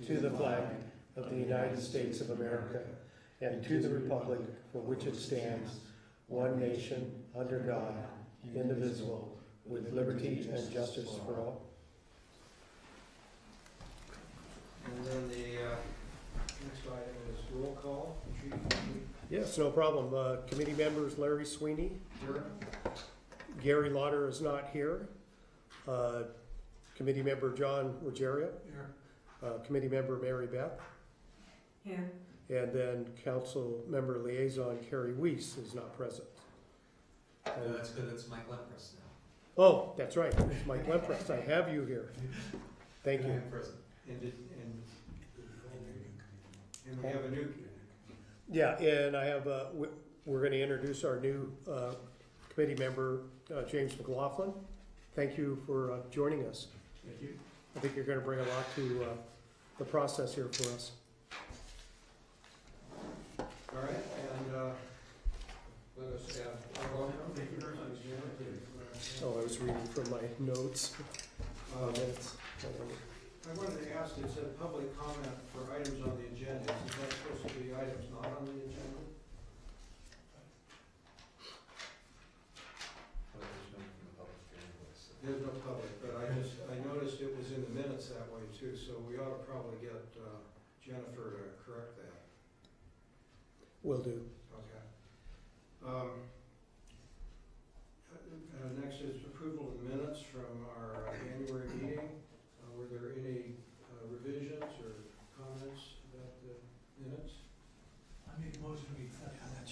to the flag of the United States of America and to the republic for which it stands, one nation, under God, indivisible, with liberty and justice for all. And then the next item is roll call. Yes, no problem. Committee members Larry Sweeney, Here. Gary Lauder is not here. Committee member John Ruggiero. Here. Committee member Mary Beth. Here. And then council member liaison Carrie Weiss is not present. And- That's good, it's Mike Lempress now. Oh, that's right, it's Mike Lempress, I have you here. Thank you. I'm present. And we have a new, Yeah, and I have, we're gonna introduce our new committee member, James McLaughlin. Thank you for joining us. thank you. I think you're gonna bring a lot to the process here for us. All right, and let us have our welcome. Thank you very much. Oh, I was reading from my notes. Minutes. I wanted to ask, it said public comment for items on the agenda. Is that supposed to be items not on the agenda? Well, there's no from the public anyway, so. There's no public, but I noticed it was in the minutes that way too, so we ought to probably get Jennifer to correct that. Will do. Okay. Next is approval of minutes from our January meeting. Were there any revisions or comments about the minutes? I make a motion we accept that.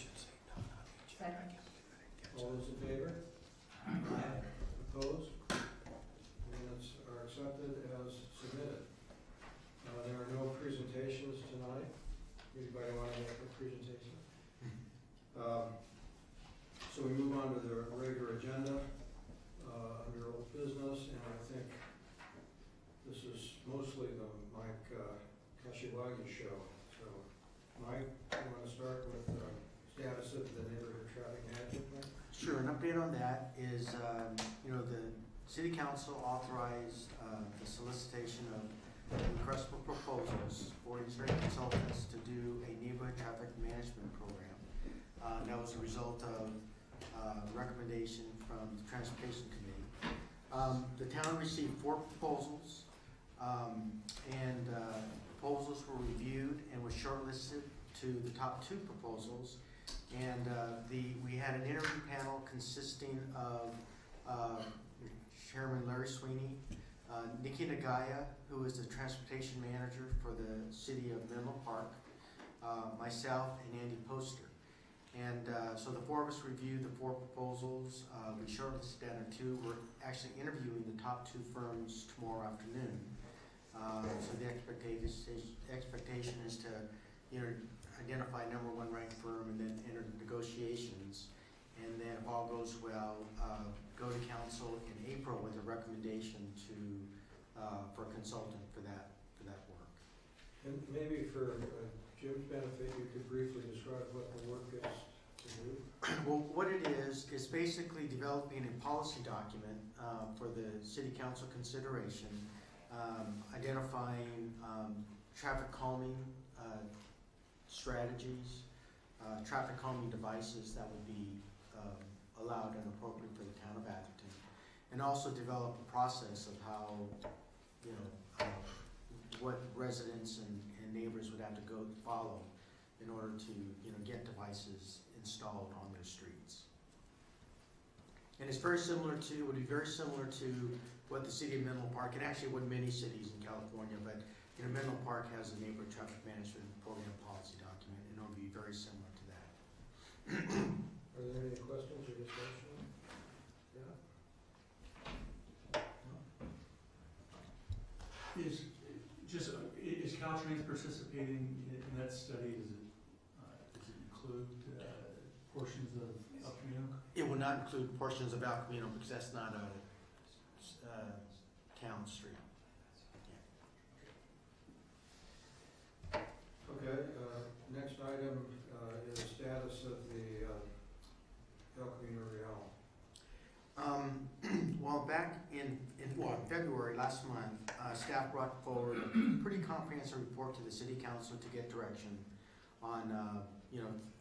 Second. All those in favor? Opposed? Minutes are accepted as submitted. There are no presentations tonight. Anybody want to make a presentation? So we move on to the regular agenda under old business, and I think this is mostly the Mike Kashiwagi show. So, Mike, you want to start with the status of the neighborhood traffic management plan? Sure, an update on that is, the city council authorized the solicitation of requests for proposals for Eastern consultants to do a neighborhood traffic management program. That was a result of recommendation from the Transportation Committee. The town received 4 proposals, and proposals were reviewed and were shortlisted to the top 2 proposals. And we had an interview panel consisting of Chairman Larry Sweeney, Nikki Nagaya, who is the transportation manager for the city of Menlo Park, myself, and Andy Poster. And so the 4 of us reviewed the 4 proposals. We shortlisted down to 2. We're actually interviewing the top 2 firms tomorrow afternoon. So the expectation is to identify number 1 ranked firm and then enter the negotiations. And then if all goes well, go to council in April with a recommendation for a consultant for that work. And maybe for Jim's benefit, you could briefly describe what the work is to do. Well, what it is basically developing a policy document for the city council consideration, identifying traffic calming strategies, traffic calming devices that would be allowed and appropriate for the town of Atherton, and also develop a process of how, what residents and neighbors would have to go follow in order to, get devices installed on their streets. And it's would be very similar to what the city of Menlo Park, and actually what many cities in California, but Menlo Park has a neighborhood traffic management program policy document, and it'll be very similar to that. Are there any questions or discussion? Yeah? Is Caltrans participating in that study? Does it include portions of El Camino? It will not include portions of El Camino because that's not a town street. Okay, next item is status of the El Camino Real. Well, back in February last month, staff brought forward a pretty comprehensive report to the city council to get direction on,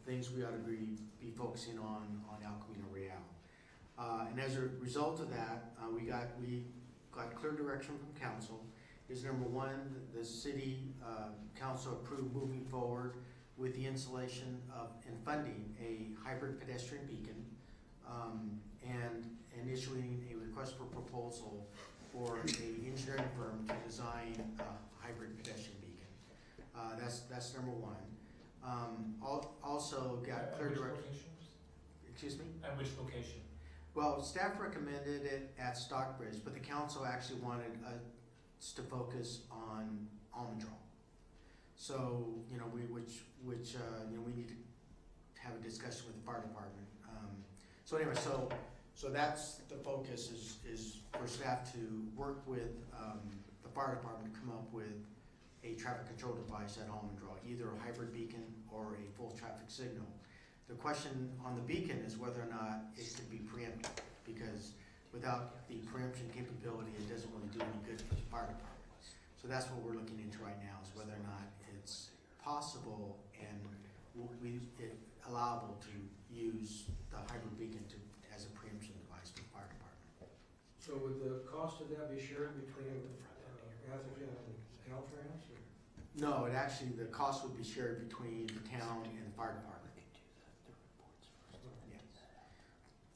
things we ought to be focusing on El Camino Real. And as a result of that, we got clear direction from council. Is number one, the city council approved moving forward with the installation of and funding a hybrid pedestrian beacon, and issuing a request for proposal for an engineering firm to design a hybrid pedestrian beacon. That's number one. Also got clear direction. Excuse me? At which location? Well, staff recommended it at Stockbridge, but the council actually wanted us to focus on Almondrell. So, we need to have a discussion with the fire department. So that's the focus is for staff to work with the fire department to come up with a traffic control device at Almondrell, either a hybrid beacon or a full traffic signal. The question on the beacon is whether or not it could be preempted, because without the preemption capability, it doesn't really do any good for the fire department. So that's what we're looking into right now, is whether or not it's possible and allowable to use the hybrid beacon as a preemption device for the fire department. So would the cost of that be shared between Atherton and Caltrans? Or? No, the cost would be shared between the town and the fire department.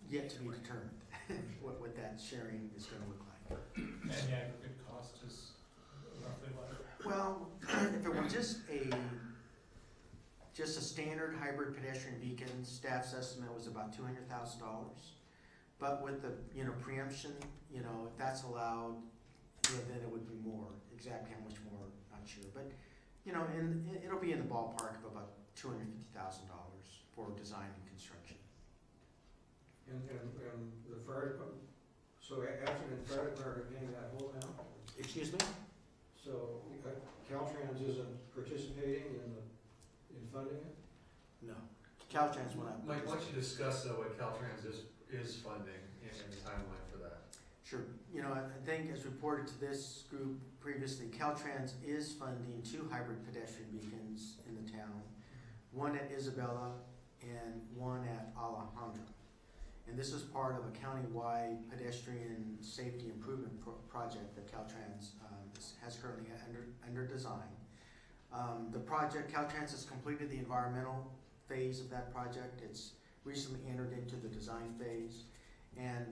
Yet to be determined what that sharing is going to look like. And the aggregate cost is roughly what? Well, if it were just a standard hybrid pedestrian beacon, staff's estimate was about $200,000. But with the preemption, if that's allowed, then it would be more. Exactly how much more, not sure. But and it'll be in the ballpark of about $250,000 for design and construction. And the fire department, so Atherton and fire department are paying that whole amount? Excuse me? So Caltrans isn't participating in funding it? No. Caltrans went up. Mike, why don't you discuss though what Caltrans is funding and the timeline for that? Sure. I think as reported to this group previously, Caltrans is funding 2 hybrid pedestrian beacons in the town, one at Isabella and one at Alejandro. And this is part of a countywide pedestrian safety improvement project that Caltrans has currently under design. The project, Caltrans has completed the environmental phase of that project. It's recently entered into the design phase. And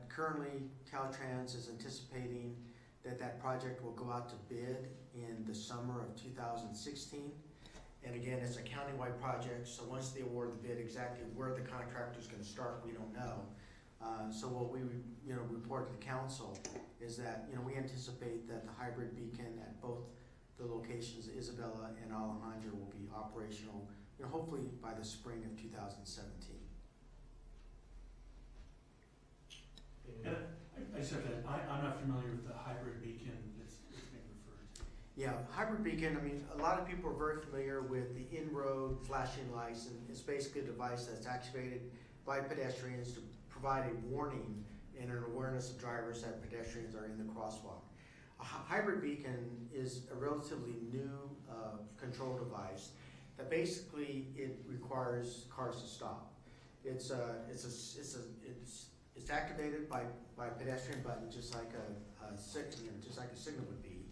currently Caltrans is anticipating that project will go out to bid in the summer of 2016. And again, it's a countywide project, so once they award the bid, exactly where the contractor's going to start, we don't know. So what we report to the council is that we anticipate that the hybrid beacon at both the locations, Isabella and Alejandro, will be operational, hopefully by the spring of 2017. And I said that I'm not familiar with the hybrid beacon that's being referred to. Yeah, hybrid beacon, a lot of people are very familiar with the in-road flashing lights, and it's basically a device that's activated by pedestrians to provide a warning and an awareness of drivers that pedestrians are in the crosswalk. A hybrid beacon is a relatively new control device that basically it requires cars to stop. It's activated by a pedestrian button, just like a signal would be,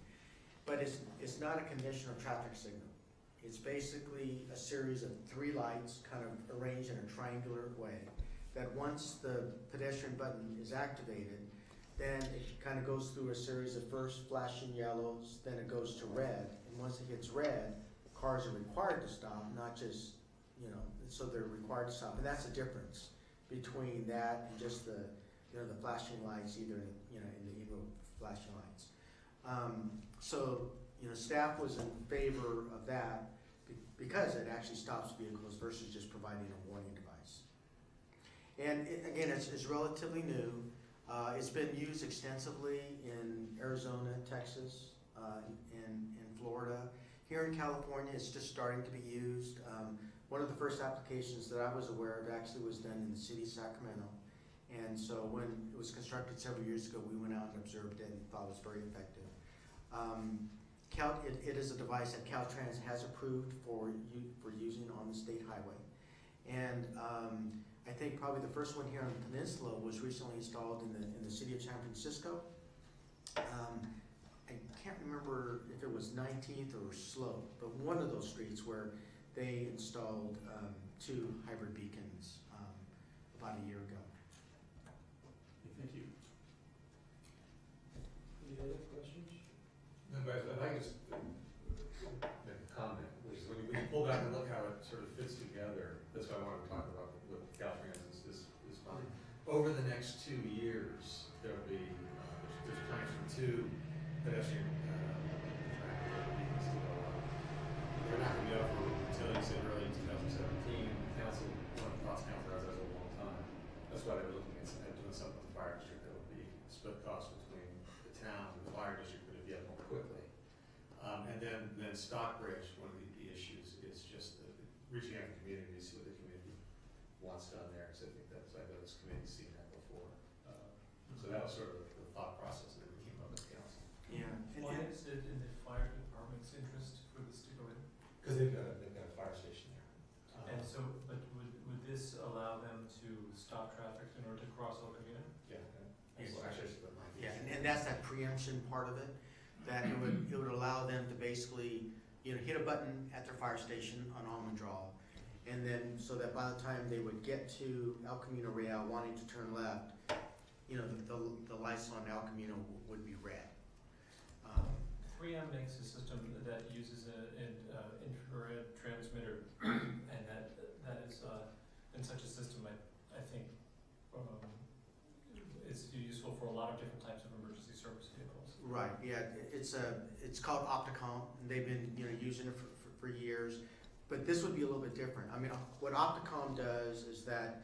but it's not a conventional traffic signal. It's basically a series of 3 lights kind of arranged in a triangular way, that once the pedestrian button is activated, then it kind of goes through a series of first flashing yellows, then it goes to red, and once it hits red, cars are required to stop, not just, so they're required to stop, and that's the difference between that and just the flashing lights, either in the in-road flashing lights. Staff was in favor of that because it actually stops vehicles versus just providing a warning device. And again, it's relatively new. It's been used extensively in Arizona, Texas, and Florida. Here in California, it's just starting to be used. One of the first applications that I was aware of actually was done in the city of Sacramento. And so when it was constructed several years ago, we went out and observed it and thought it was very effective. It is a device that Caltrans has approved for using on the state highway. And I think probably the first one here on the peninsula was recently installed in the city of San Francisco. I can't remember if it was 19th or Slope, but one of those streets where they installed 2 hybrid beacons about a year ago. Thank you. Any other questions? No, but if I could just make a comment, which is when you pull back and look how it sort of fits together, that's why I wanted to talk about what Caltrans is funding. Over the next 2 years, there'll be, there's plans for 2 pedestrian beacons to go up. They're not gonna be up until you said early 2017. Council, one of the thoughts council has that a long time. That's why they were looking at doing something with the fire district that would be split cost between the town and the fire district, but it'd be up more quickly. And then Stockbridge, one of the issues is just reaching out to the community to see what the community wants done there. Because I think I know this committee's seen that before. So that was sort of the thought process that we came up with council. Yeah. Why is it in the fire department's interest for this to go in? Because they've got a fire station there. And so, but would this allow them to stop traffic in order to cross Alcamina? Yeah. Yes. Well, actually, that's what my Yeah, and that's that preemption part of it, that it would allow them to basically, hit a button at their fire station on Almond Draw, and then so that by the time they would get to El Camino Real wanting to turn left, the lights on El Camino would be red. 3M makes a system that uses an infrared transmitter, and that is, in such a system, I think, is useful for a lot of different types of emergency service vehicles. Right, yeah, it's called Opticom, and they've been, using it for years, but this would be a little bit different. I mean, what Opticom does is that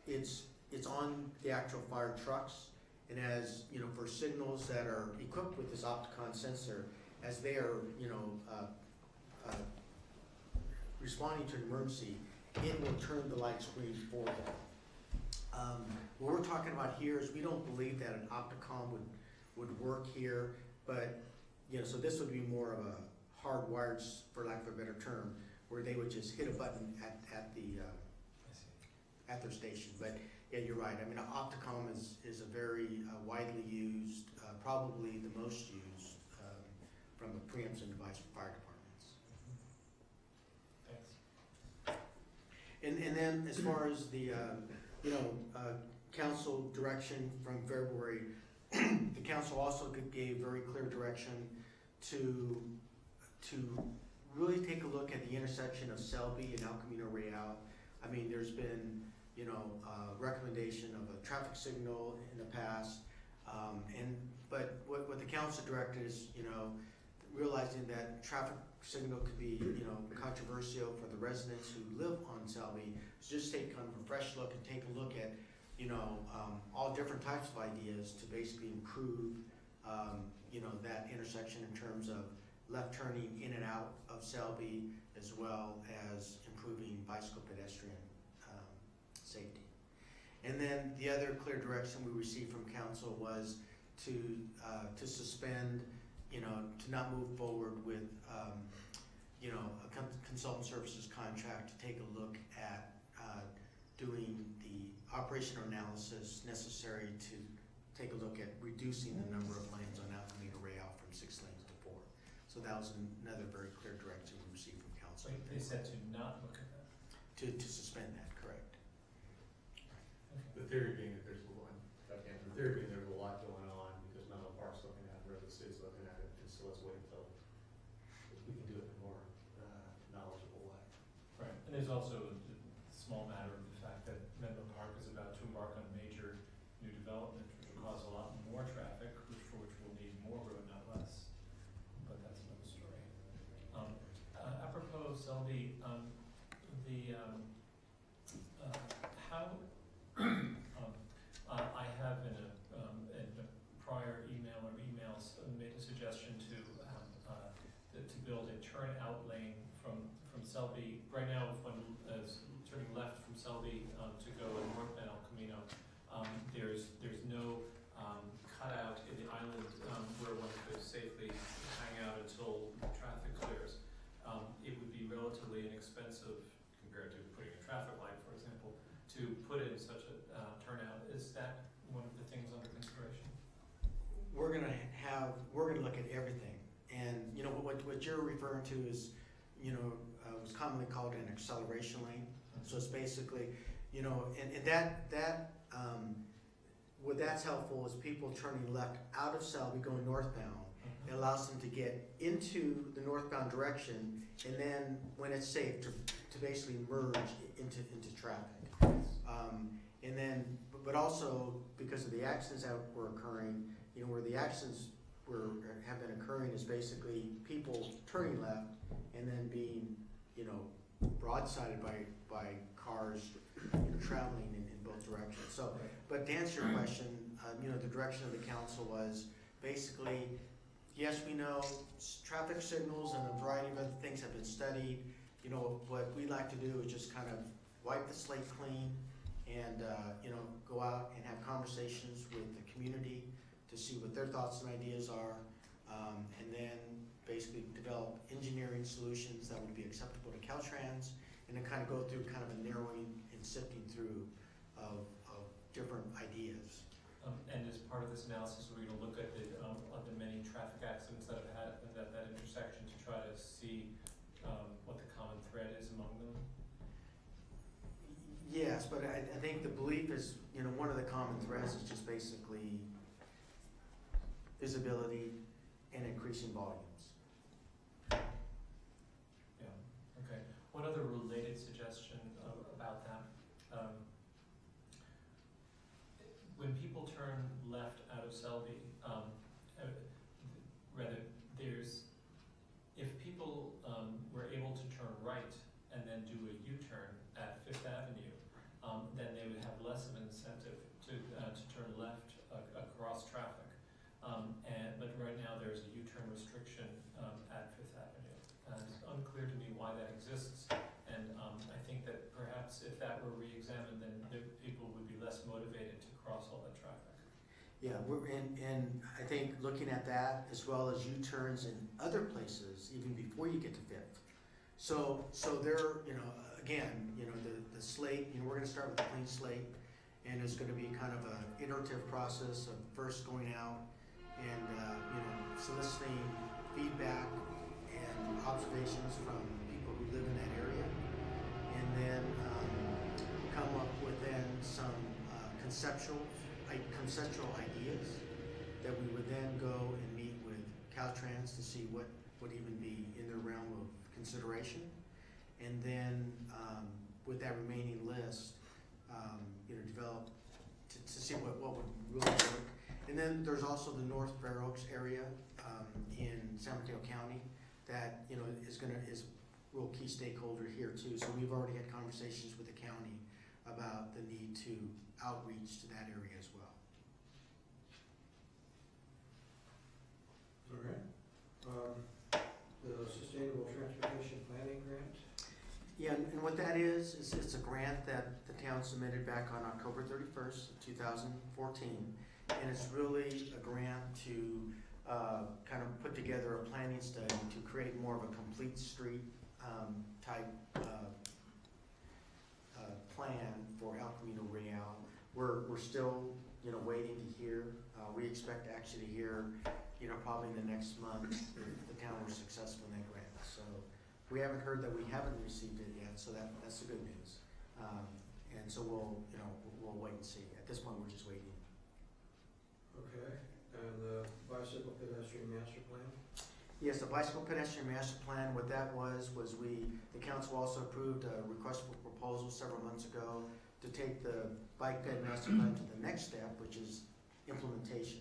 it's on the actual fire trucks, and as, for signals that are equipped with this Opticom sensor, as they are, responding to an emergency, it will turn the light screen for them. What we're talking about here is we don't believe that an Opticom would work here, but, so this would be more of a hardwired, for lack of a better term, where they would just hit a button at their station. But yeah, you're right. I mean, Opticom is a very widely used, probably the most used from a preemption device for fire departments. Thanks. And then as far as the council direction from February, the council also gave very clear direction to really take a look at the intersection of Selby and El Camino Real. I mean, there's been, recommendation of a traffic signal in the past, but what the council directed is, realizing that traffic signal could be, controversial for the residents who live on Selby, so just take kind of a fresh look and take a look at, all different types of ideas to basically improve, that intersection in terms of left turning in and out of Selby, as well as improving bicycle pedestrian safety. And then the other clear direction we received from council was to suspend, to not move forward with, a consultant services contract to take a look at doing the operational analysis necessary to take a look at reducing the number of lanes on El Camino Real from 6 lanes to 4. So that was another very clear direction we received from council. So they said to not look at that. To suspend that, correct. The theory being that there's a lot going on because Menlo Park's looking at it, Redwood City's looking at it, and so let's wait until we can do it in a more knowledgeable way. Right, and there's also a small matter of the fact that Menlo Park is about to embark on major new development, which will cause a lot more traffic, for which we'll need more road, not less. But that's another story. Apropos Selby, I have in a prior email or emails made a suggestion to build a turnout lane from Selby. Right now, if one is turning left from Selby to go north at El Camino, we're gonna look at everything. And, you know, what you're referring to is, you know, was commonly called an acceleration lane. So it's basically, you know, and what that's helpful is people turning left out of Selby going northbound. It allows them to get into the northbound direction, and then when it's safe to basically merge into traffic. And then, but also because of the accidents that were occurring, you know, where the accidents have been occurring is basically people turning left and then being, you know, broadsided by cars, you know, traveling in both directions. So, but to answer your question, you know, the direction of the council was basically, yes, we know traffic signals and a variety of other things have been studied. You know, what we like to do is just kind of wipe the slate clean and, you know, go out and have conversations with the community to see what their thoughts and ideas are, and then basically develop engineering solutions that would be acceptable to Caltrans, and then kind of go through kind of a narrowing and sifting through of different ideas. And as part of this analysis, we're gonna look at the many traffic accidents that have happened at that intersection to try to see, what the common thread is among them. Yes, but I think the belief is, you know, one of the common threads is just basically visibility and increasing volumes. Yeah, okay. One other related suggestion about that. When people turn left out of Selby, if people were able to turn right and then do a U-turn at Fifth Avenue, then they would have less of an incentive to turn left across traffic. But right now there's a U-turn restriction at Fifth Avenue. And it's unclear to me why that exists. And I think that perhaps if that were re-examined, then people would be less motivated to cross all that traffic. Yeah, and I think looking at that as well as U-turns in other places, even before you get to Fifth. So there, you know, again, you know, the slate, you know, we're gonna start with a clean slate, and it's gonna be kind of an iterative process of first going out and, you know, soliciting feedback and observations from people who live in that area, and then come up with then some conceptual ideas that we would then go and meet with Caltrans to see what would even be in their realm of consideration, and then with that remaining list, you know, develop to see what would really work. And then there's also the North Fair Oaks area in San Mateo County that, you know, is a real key stakeholder here too. So we've already had conversations with the county about the need to outreach to that area as well. Okay. The Sustainable Transportation Planning Grant. Yeah, and what that is it's a grant that the town submitted back on October 31st, 2014. And it's really a grant to kind of put together a planning study to create more of a complete street type plan for El Camino Real. We're still, you know, waiting to hear. We expect to actually hear, you know, probably in the next month if the town was successful in that grant. So we haven't heard that we haven't received it yet, so that's the good news. And so we'll wait and see. At this point, we're just waiting. Okay, and the Bicycle Pedestrian Master Plan? Yes, the Bicycle Pedestrian Master Plan, what that was the council also approved a request for proposal several months ago to take the Bike Ped Master Plan to the next step, which is implementation.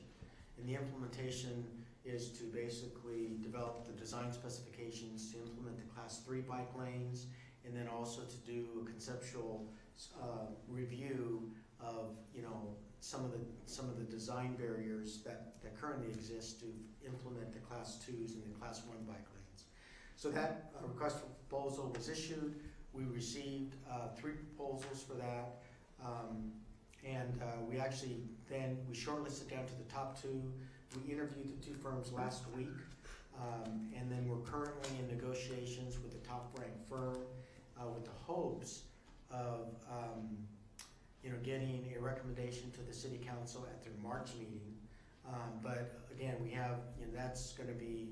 And the implementation is to basically develop the design specifications to implement the Class 3 bike lanes, and then also to do a conceptual review of, you know, some of the design barriers that currently exist to implement the Class 2s and the Class 1 bike lanes. So that request for proposal was issued. We received 3 proposals for that, and we actually then we shortlisted down to the top 2. We interviewed the 2 firms last week, and then we're currently in negotiations with the top ranked firm with the hopes of you know, getting a recommendation to the city council at their March meeting But again, we have, that's gonna be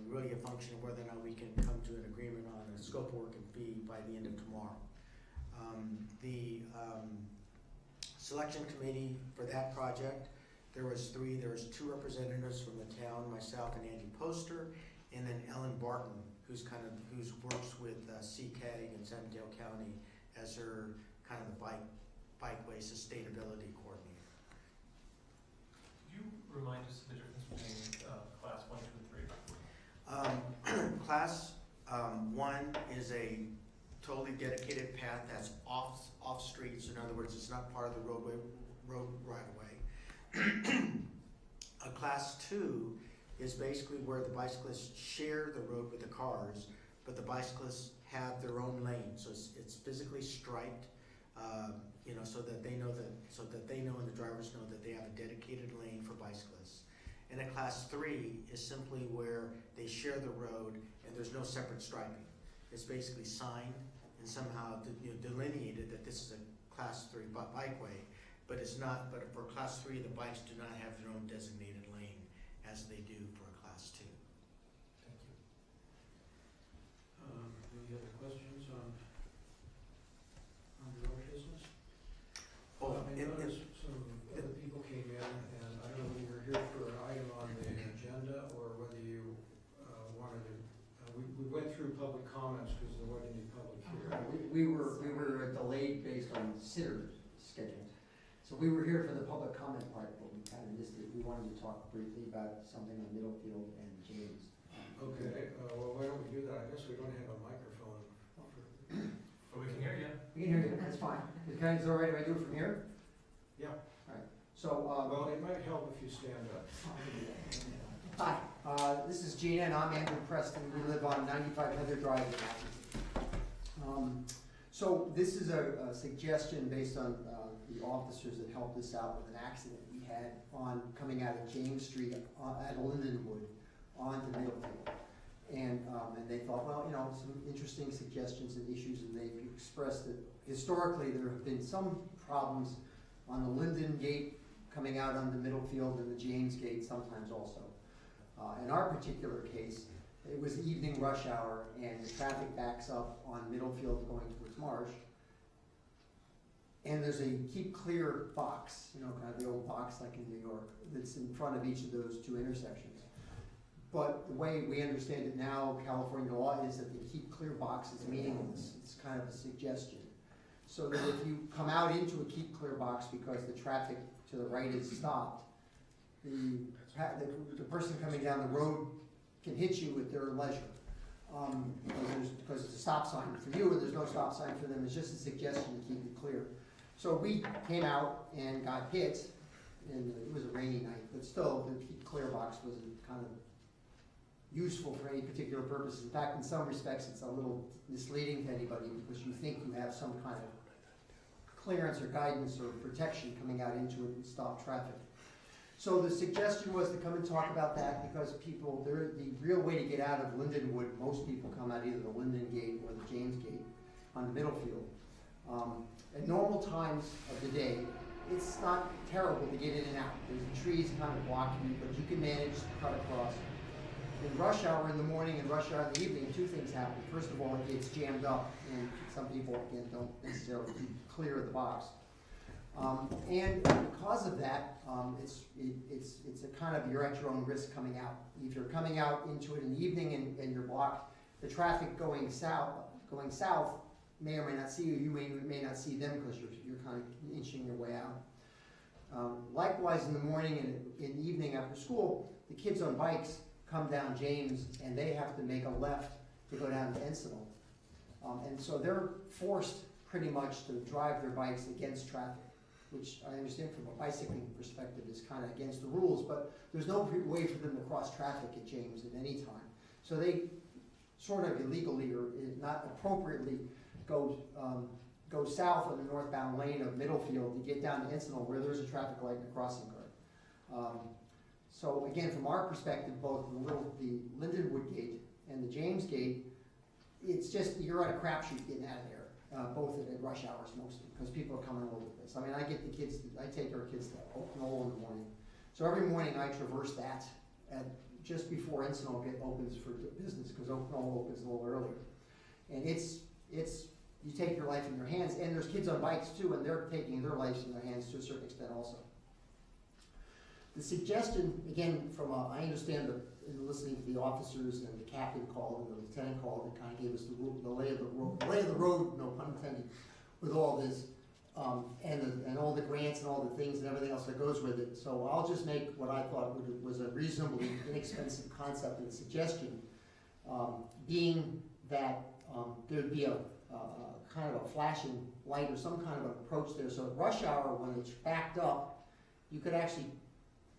really a function of whether or not we can come to an agreement on a scope of work and fee by the end of tomorrow. The selection committee for that project, there was two representatives from the town, myself and Andy Poster, and then Ellen Barton, who's works with CCAG and San Mateo County as her kind of the bikeway sustainability coordinator. Could you remind us of the difference between class 1, 2, and 3? Class 1 is a totally dedicated path that's off streets. In other words, it's not part of the road right away. A class 2 is basically where the bicyclists share the road with the cars, but the bicyclists have their own lane. So it's physically striped, so that they know and the drivers know that they have a dedicated lane for bicyclists. And a class 3 is simply where they share the road and there's no separate striping. It's basically signed and somehow delineated that this is a class 3 bikeway, but it's not. But for class 3, the bikes do not have their own designated lane as they do for a class 2. Thank you. Any other questions on the road business? I noticed some other people came in, and I don't know if you were here for an item on the agenda or whether you wanted to. We went through public comments because there wasn't any public hearing. We were delayed based on sitter schedules. So we were here for the public comment part, but we kind of missed it. We wanted to talk briefly about something on Middlefield and James. Okay, well, why don't we do that? I guess we don't have a microphone. But we can hear you. We can hear you, that's fine. Is it all right if I do it from here? Yeah. All right, so, Well, it might help if you stand up. hi, this is Gina and I'm Andrew Preston. We live on 95 Heather Drive in Acton. So this is a suggestion based on the officers that helped us out with an accident we had on coming out of James Street at Lindenwood onto Middlefield. And they thought, well, some interesting suggestions and issues, and they expressed that historically there have been some problems on the Linden Gate coming out on the Middlefield and the James Gate sometimes also. In our particular case, it was evening rush hour and the traffic backs up on Middlefield going towards Marsh. And there's a keep clear box, kind of the old box like in New York, that's in front of each of those two intersections. But the way we understand it now, California law, is that the keep clear box is meaningless. It's kind of a suggestion. So that if you come out into a keep clear box because the traffic to the right is stopped, the person coming down the road can hit you at their leisure. Because it's a stop sign for you and there's no stop sign for them. It's just a suggestion to keep it clear. So we came out and got hit, and it was a rainy night, but still the keep clear box wasn't kind of useful for any particular purpose. In fact, in some respects, it's a little misleading to anybody because you think you have some kind of clearance or guidance or protection coming out into it and stop traffic. So the suggestion was to come and talk about that because the real way to get out of Lindenwood, most people come out either the Linden Gate or the James Gate on the Middlefield. At normal times of the day, it's not terrible to get in and out. There's the trees kind of blocking you, but you can manage to cut across. In rush hour in the morning and rush hour in the evening, two things happen. First of all, it gets jammed up, and some people, again, don't necessarily clear the box. And because of that, it's a kind of, you're at your own risk coming out. If you're coming out into it in the evening and you're blocked, the traffic going south may or may not see you. You may not see them because you're kind of inching your way out. Likewise, in the morning and in the evening after school, the kids on bikes come down James and they have to make a left to go down to Encinal. And so they're forced pretty much to drive their bikes against traffic, which I understand from a bicycling perspective is kind of against the rules, but there's no way for them to cross traffic at James at any time. So they sort of illegally or not appropriately go south on the northbound lane of Middlefield to get down to Encinal where there's a traffic light and a crossing guard. So again, from our perspective, both the Lindenwood Gate and the James Gate, it's just, you're at a crapshoot getting out of there, both at rush hours mostly, because people are coming all over the place. I mean, I take our kids to Oakland in the morning. So every morning I traverse that at just before Encinal opens for business, because Encinal opens a little earlier. And it's, you take your life in your hands, and there's kids on bikes too, and they're taking their lives in their hands to a certain extent also. The suggestion, again, I understand that in listening to the officers and the captain called and the lieutenant called, and kind of gave us the lay of the road, no pun intended, with all this, and all the grants and all the things and everything else that goes with it. So I'll just make what I thought was a reasonably inexpensive concept and suggestion, being that there'd be a kind of a flashing light or some kind of approach there. So at rush hour, when it's backed up, you could actually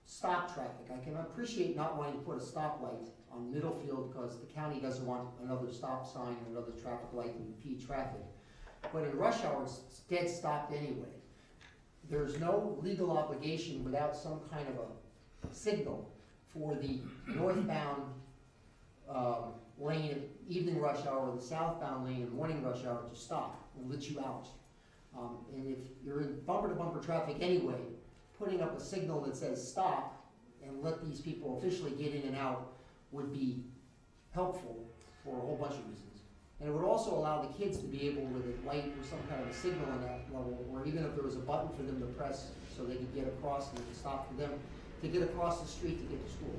stop traffic. I can appreciate not wanting to put a stoplight on Middlefield because the county doesn't want another stop sign or another traffic light to impede traffic. But in rush hour, it's dead stopped anyway. There's no legal obligation without some kind of a signal for the northbound lane at evening rush hour or the southbound lane in morning rush hour to stop and let you out. And if you're in bumper-to-bumper traffic anyway, putting up a signal that says stop and let these people officially get in and out would be helpful for a whole bunch of reasons. And it would also allow the kids to be able, with a light or some kind of a signal on that level, or even if there was a button for them to press so they could get across and it could stop for them, to get across the street to get to school.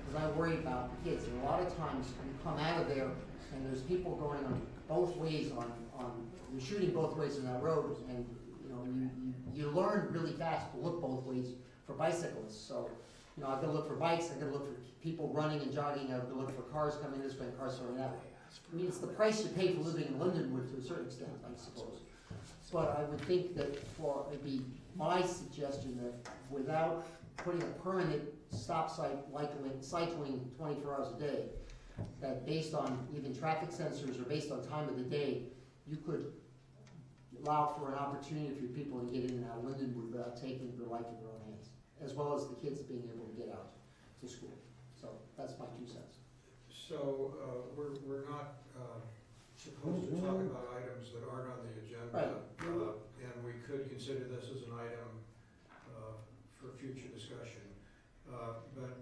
Because I worry about the kids. And a lot of times you come out of there and there's people going on both ways you're shooting both ways on that road, and you learn really fast to look both ways for bicyclists. So, I've got to look for bikes, I've got to look for people running and jogging, I've got to look for cars coming this way and cars coming that way. I mean, it's the price you pay for living in Lindenwood to a certain extent, I suppose. But I would think that it'd be my suggestion that without putting a permanent stop sign cycling 24 hours a day, that based on even traffic sensors or based on time of the day, you could allow for an opportunity for people to get in and out of Lindenwood without taking their life in their own hands, as well as the kids being able to get out to school. So that's my 2 cents. So, we're not supposed to talk about items that aren't on the agenda. Right. And we could consider this as an item for future discussion. But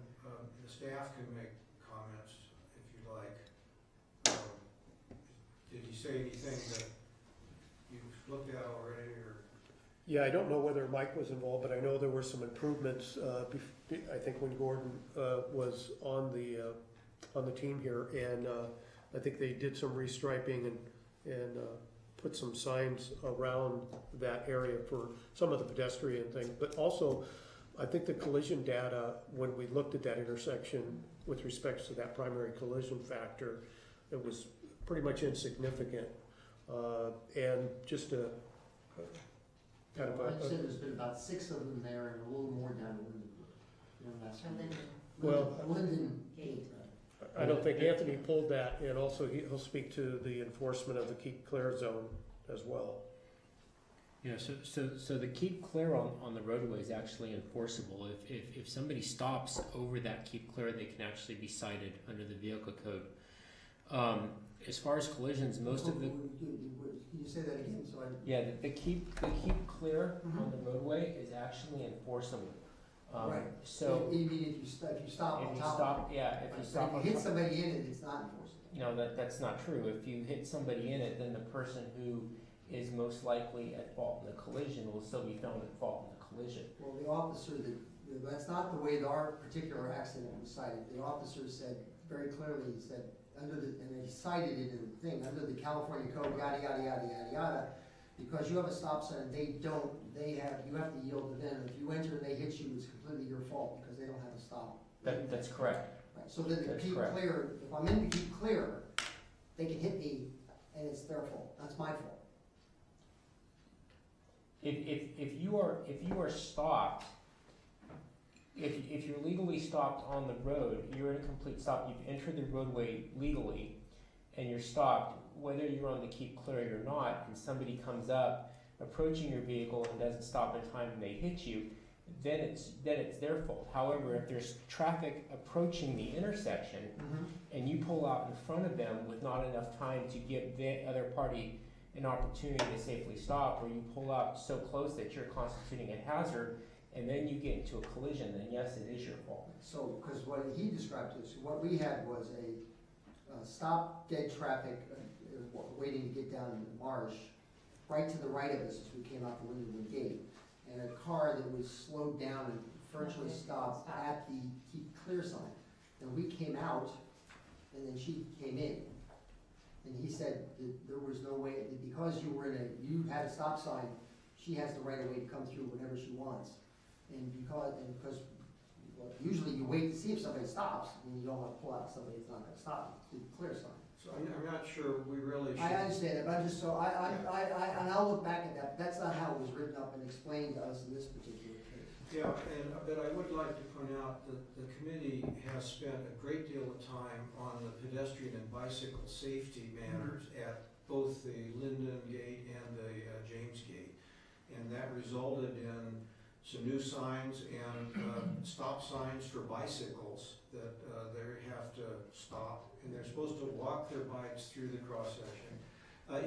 the staff can make comments if you like. Did you say anything that you've looked at already, or? Yeah, I don't know whether Mike was involved, but I know there were some improvements, I think when Gordon was on the team here, and I think they did some restriping and put some signs around that area for some of the pedestrian thing. But also, I think the collision data, when we looked at that intersection with respect to that primary collision factor, it was pretty much insignificant. And just a kind of I'd say there's been about 6 of them there and a little more down in Linden Gate. I don't think Anthony pulled that, and also he'll speak to the enforcement of the keep clear zone as well. Yeah, so the keep clear on the roadway is actually enforceable. If somebody stops over that keep clear, they can actually be cited under the vehicle code. As far as collisions, most of the Can you say that again? So the keep clear on the roadway is actually enforceable. right. So you mean if you stop if on you top? stop, if you But stop if on you hit top, somebody in it, it's not enforceable. that's not true. If you hit somebody in it, then the person who is most likely at fault in the collision will still be found at fault in the collision. Well, the officer, that's not the way our particular accident was cited. The officer said very clearly, he said, and he cited it in the thing, under the California code, yada, yada, yada, yada, yada, because you have a stop sign, you have to yield to them. If you enter and they hit you, it's completely your fault because they don't have a stop. That's correct. Right, so then the That's keep correct. clear, if I'm in the keep clear, they can hit me and it's their fault, that's my fault. If you are stopped, if you're legally stopped on the road, you're in a complete stop. You've entered the roadway legally, and you're stopped, whether you're on the keep clear or not, and somebody comes up approaching your vehicle and doesn't stop in time and they hit you, then it's their fault. However, if there's traffic approaching the intersection and you pull out in front of them with not enough time to give the other party an opportunity to safely stop, or you pull out so close that you're constituting a hazard, and then you get into a collision, then yes, it is your fault. So, because what he described to us, what we had was a stop dead traffic, waiting to get down in the marsh, right to the right of us as we came out the Lindenwood gate, and a car that was slowed down and virtually stopped at the keep clear sign. And we came out, and then she came in. And he said that there was no way, that because you had a stop sign, she has the right of way to come through whenever she wants. And because well, usually you wait to see if somebody stops, and you don't want to pull out somebody that's not gonna stop, it's a clear sign. So I'm not sure we really should. I understand that, but I'm just, so and I'll look back at that, but that's not how it was written up and explained to us in this particular case. Yeah, but I would like to point out that the committee has spent a great deal of time on the pedestrian and bicycle safety matters at both the Linden Gate and the James Gate. And that resulted in some new signs and stop signs for bicycles that they have to stop, and they're supposed to walk their bikes through the cross section.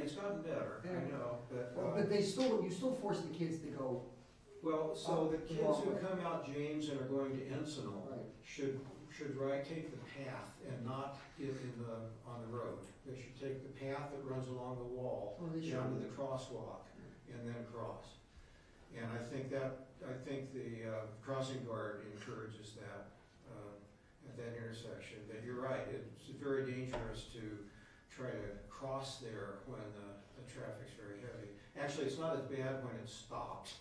It's gotten better, I know, but. But you still force the kids to go. Well, so the the kids wrong who way. come out James and are going to Encinal Right. should take the path and not on the road. They should take the path that runs along the wall Oh, they should. down to the crosswalk and then cross. And I think the crossing guard encourages that at that intersection. But you're right, it's very dangerous to try to cross there when the traffic's very heavy. Actually, it's not as bad when it stops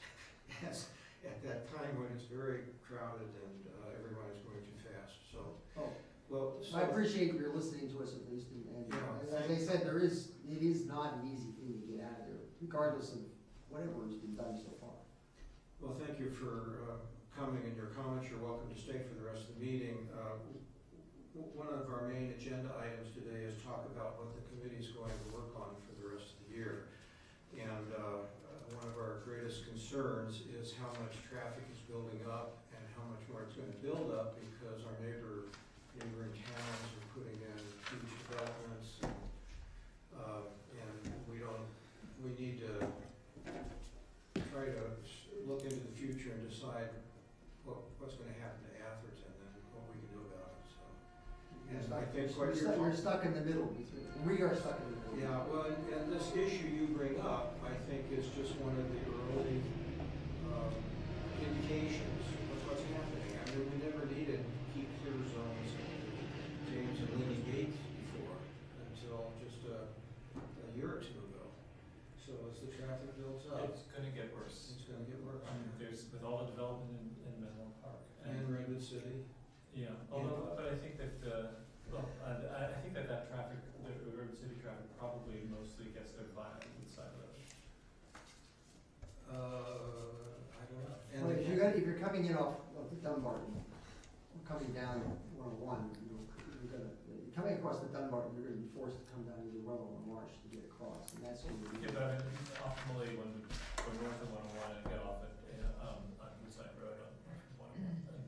as at that time when it's very crowded and everyone is going too fast. So, Oh. well, so I appreciate your listening to us at least, and Yeah. as I said, it is not an easy thing to get out of there, regardless of whatever has been done so far. Well, thank you for coming and your comments. You're welcome to stay for the rest of the meeting. One of our main agenda items today is talk about what the committee is going to work on for the rest of the year. And one of our greatest concerns is how much traffic is building up and how much more it's going to build up because our neighboring towns are putting in huge developments. And we need to try to look into the future and decide what's going to happen to Atherton and what we can do about it. So, and I think what You're stuck in the middle between, we are stuck in the middle. yeah, well, and this issue you bring up, I think, is just one of the early indications of what's happening. I mean, we never needed keep clear zones at James and Linden Gates before until just a year or two ago. So as the traffic builds up, It's gonna get worse. it's going to get worse. There's, with all the development in Menlo Park. And Redwood City. Yeah, although, but I think that, I think that traffic, the urban city traffic probably mostly gets there via the side road. I don't know. And Well, the- if you're coming in off the Dunbarton, or coming down 101, you're coming across the Dunbarton, you're gonna be forced to come down either Willow or Marsh to get across, and that's gonna be. Yeah, but I mean, optimally, when we go north of 101 and get off at, on Woodside Road on 101.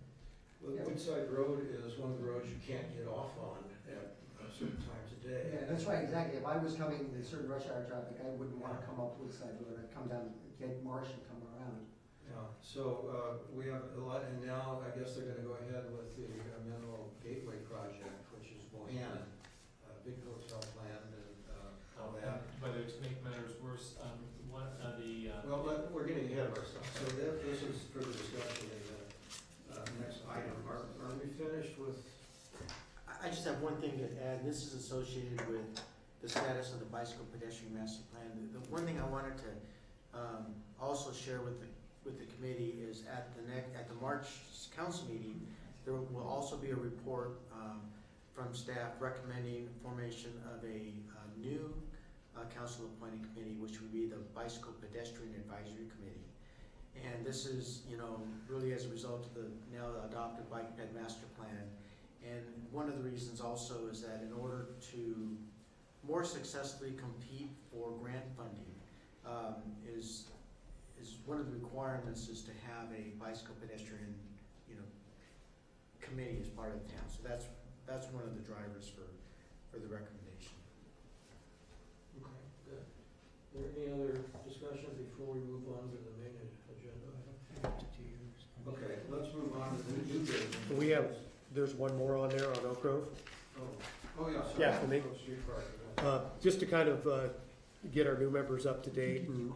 Well, Woodside Road is one of the roads you can't get off on at certain times of day. Yeah, that's right, exactly. If I was coming in certain rush hour traffic, I wouldn't wanna come up Woodside Road, I'd come down, get Marsh and come around. Yeah, so we have a lot, and now I guess they're gonna go ahead with the Menlo Gateway project, which is Bohannon, big hotel plan and all that. But to make matters worse, Well, we're getting ahead of ourselves, so this is further discussion in the next item. Are we finished with? I just have one thing to add. This is associated with the status of the bicycle pedestrian master plan. The one thing I wanted to also share with the committee is at the March council meeting, there will also be a report from staff recommending formation of a new council appointing committee, which would be the Bicycle Pedestrian Advisory Committee. And this is, really as a result of the now adopted Bike Ped Master Plan. And one of the reasons also is that in order to more successfully compete for grant funding, is one of the requirements is to have a bicycle pedestrian, committee as part of the town. So that's one of the drivers for the recommendation. Okay, good. Are there any other discussion before we move on to the main agenda item? 2 years. there's one more on there on Oak Grove. Oh, yeah. sorry. Yeah, for me. Oh, street parking. Just to kind of get our new members up to date and,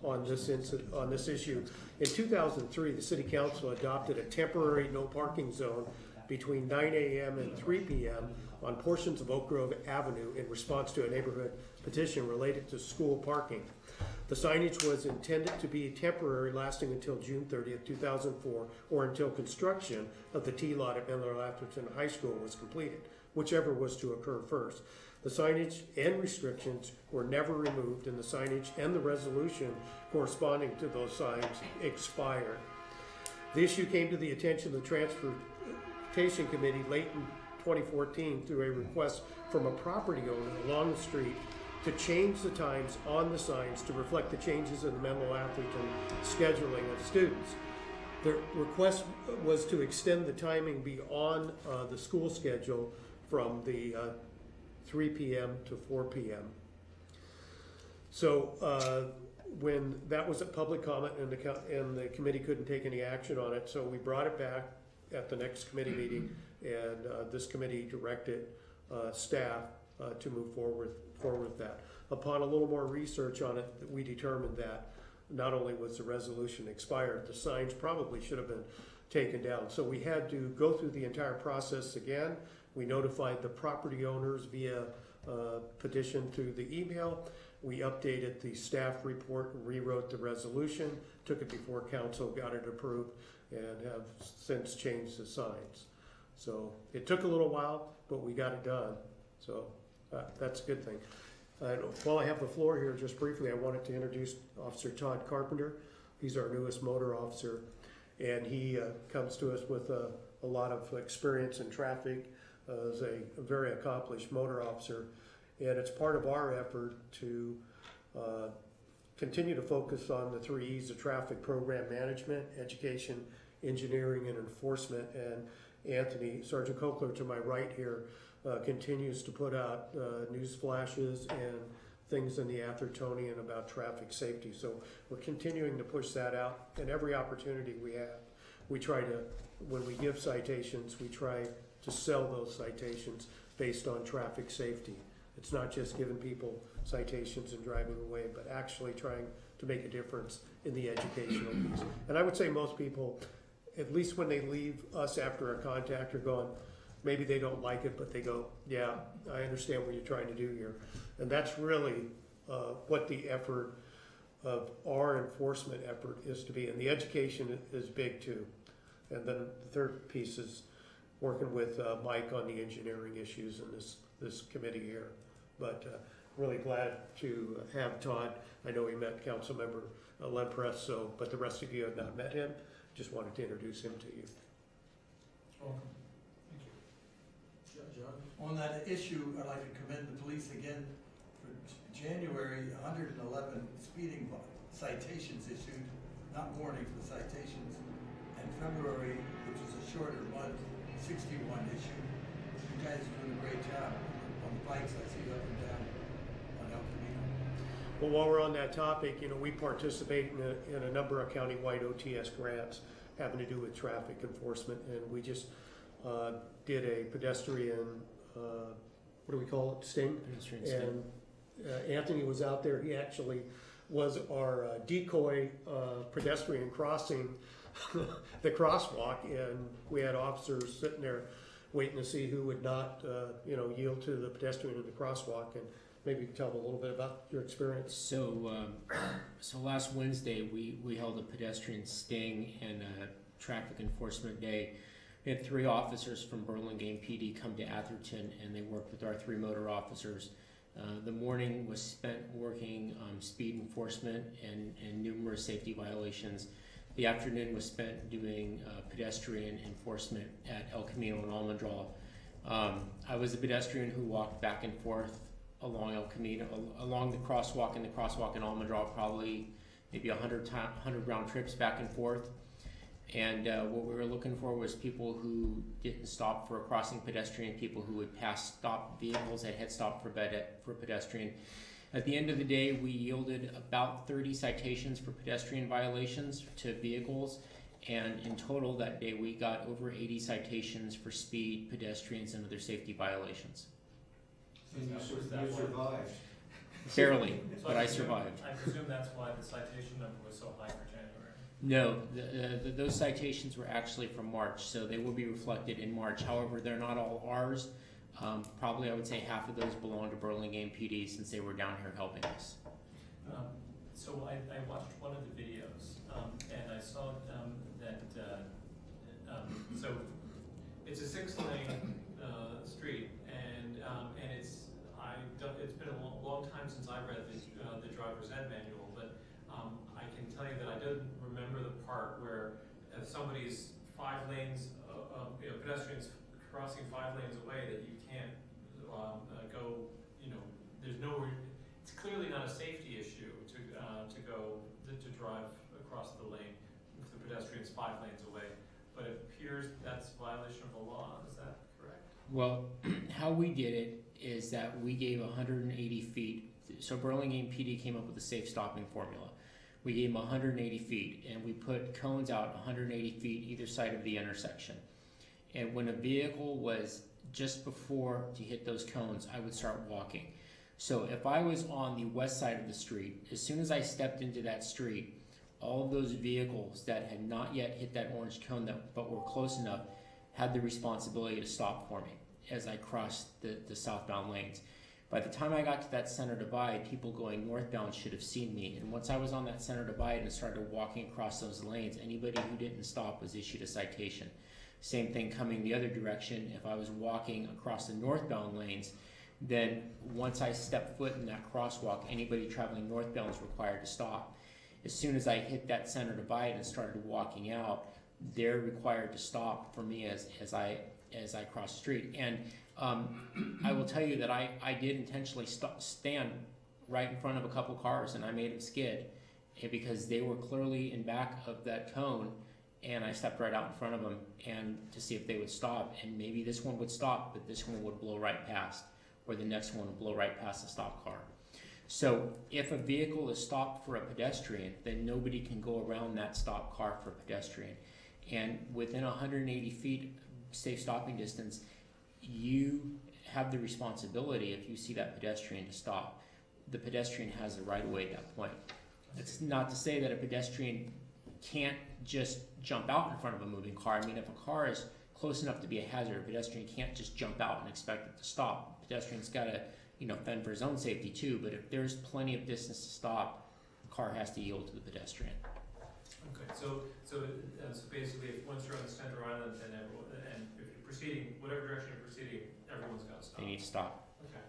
on this issue. In 2003, the city council adopted a temporary no parking zone between 9 a.m. and 3 p.m. on portions of Oak Grove Avenue in response to a neighborhood petition related to school parking. The signage was intended to be temporary, lasting until June 30th, 2004, or until construction of the T-lot at Menlo Atherton High School was completed, whichever was to occur first. The signage and restrictions were never removed, and the signage and the resolution corresponding to those signs expired. The issue came to the attention of the Transportation Committee late in 2014 through a request from a property owner along the street to change the times on the signs to reflect the changes in the Menlo Atherton scheduling of students. The request was to extend the timing beyond the school schedule from the 3 p.m. to 4 p.m. So when that was a public comment and the committee couldn't take any action on it, so we brought it back at the next committee meeting, and this committee directed staff to move forward with that. Upon a little more research on it, we determined that not only was the resolution expired, the signs probably should have been taken down. So we had to go through the entire process again. We notified the property owners via petition through the email. We updated the staff report and rewrote the resolution, took it before council, got it approved, and have since changed the signs. So it took a little while, but we got it done. So that's a good thing. While I have the floor here, just briefly, I wanted to introduce Officer Todd Carpenter. He's our newest motor officer, and he comes to us with a lot of experience in traffic as a very accomplished motor officer. And it's part of our effort to continue to focus on the 3 E's of traffic: program management, education, engineering, and enforcement. And Anthony, Sergeant Kokler to my right here, continues to put out news flashes and things in the Athertonian about traffic safety. So we're continuing to push that out, and every opportunity we have, we try to, when we give citations, we try to sell those citations based on traffic safety. It's not just giving people citations and driving away, but actually trying to make a difference in the educational piece. And I would say most people, at least when they leave us after a contact, are going, maybe they don't like it, but they go, yeah, I understand what you're trying to do here. And that's really what the effort of our enforcement effort is to be. And the education is big too. And then the third piece is working with Mike on the engineering issues in this committee here. But really glad to have Todd. I know he met Councilmember Lempress, but the rest of you have not met him. Just wanted to introduce him to you. Welcome. John? On that issue, I'd like to commend the police again for January, 111 speeding citations issued, not warnings, but citations. And February, which was a shorter month, 61 issued. You guys are doing a great job on the bikes. I see you up and down on El Camino. Well, while we're on that topic, we participate in a number of countywide OTS grants having to do with traffic enforcement, and we just did a pedestrian, what do we call it, sting? Pedestrian sting. And Anthony was out there. He actually was our decoy pedestrian crossing the crosswalk, and we had officers sitting there waiting to see who would not, yield to the pedestrian in the crosswalk. And maybe you can tell them a little bit about your experience. So last Wednesday we held a pedestrian sting and a traffic enforcement day. We had 3 officers from Burlingame PD come to Atherton, and they worked with our 3 motor officers. The morning was spent working speed enforcement and numerous safety violations. The afternoon was spent doing pedestrian enforcement at El Camino and Almendral. I was a pedestrian who walked back and forth along El Camino, along the crosswalk in Almendral, probably maybe 100 round trips back and forth. And what we were looking for was people who didn't stop for a crossing pedestrian, people who would pass stop vehicles that had stopped for pedestrian. At the end of the day, we yielded about 30 citations for pedestrian violations to vehicles, And in total that day, we got over 80 citations for speed, pedestrians, and other safety violations. And you Was that one- survived. Barely, So but I presume- survived. I presume that's why the citation number was so high for January. No, those citations were actually from March, so they will be reflected in March. However, they're not all ours. Probably I would say half of those belong to Burlingame PD since they were down here helping us. So I watched one of the videos, and I saw that, so it's a 6-lane street, and it's been a long time since I read the driver's ed manual, but I can tell you that I don't remember the part where if somebody's 5 lanes, pedestrians crossing 5 lanes away, that you can't go, there's nowhere. It's clearly not a safety issue to drive across the lane if the pedestrian's 5 lanes away, but it appears that's a violation of the law. Is that correct? Well, how we did it is that we gave 180 feet. So Burlingame PD came up with a safe stopping formula. We gave them 180 feet, and we put cones out 180 feet either side of the intersection. And when a vehicle was just before to hit those cones, I would start walking. So if I was on the west side of the street, as soon as I stepped into that street, all of those vehicles that had not yet hit that orange cone but were close enough had the responsibility to stop for me as I crossed the southbound lanes. By the time I got to that center divide, people going northbound should have seen me. And once I was on that center divide and started walking across those lanes, anybody who didn't stop was issued a citation. Same thing coming the other direction. If I was walking across the northbound lanes, then once I stepped foot in that crosswalk, anybody traveling northbound is required to stop. As soon as I hit that center divide and started walking out, they're required to stop for me as I cross the street. And I will tell you that I did intentionally stand right in front of a couple cars, and I made them skid because they were clearly in back of that cone, and I stepped right out in front of them and to see if they would stop. And maybe this one would stop, but this one would blow right past, or the next one would blow right past the stop car. So if a vehicle is stopped for a pedestrian, then nobody can go around that stop car for a pedestrian. And within 180 feet safe stopping distance, you have the responsibility, if you see that pedestrian, to stop. The pedestrian has the right of way at that point. It's not to say that a pedestrian can't just jump out in front of a moving car. I mean, if a car is close enough to be a hazard, a pedestrian can't just jump out and expect it to stop. A pedestrian's got to, fend for his own safety too, but if there's plenty of distance to stop, the car has to yield to the pedestrian. Okay, so basically, if once you're on the center island, then and if you're proceeding, whatever direction you're proceeding, everyone's got to stop. They need to stop. Okay,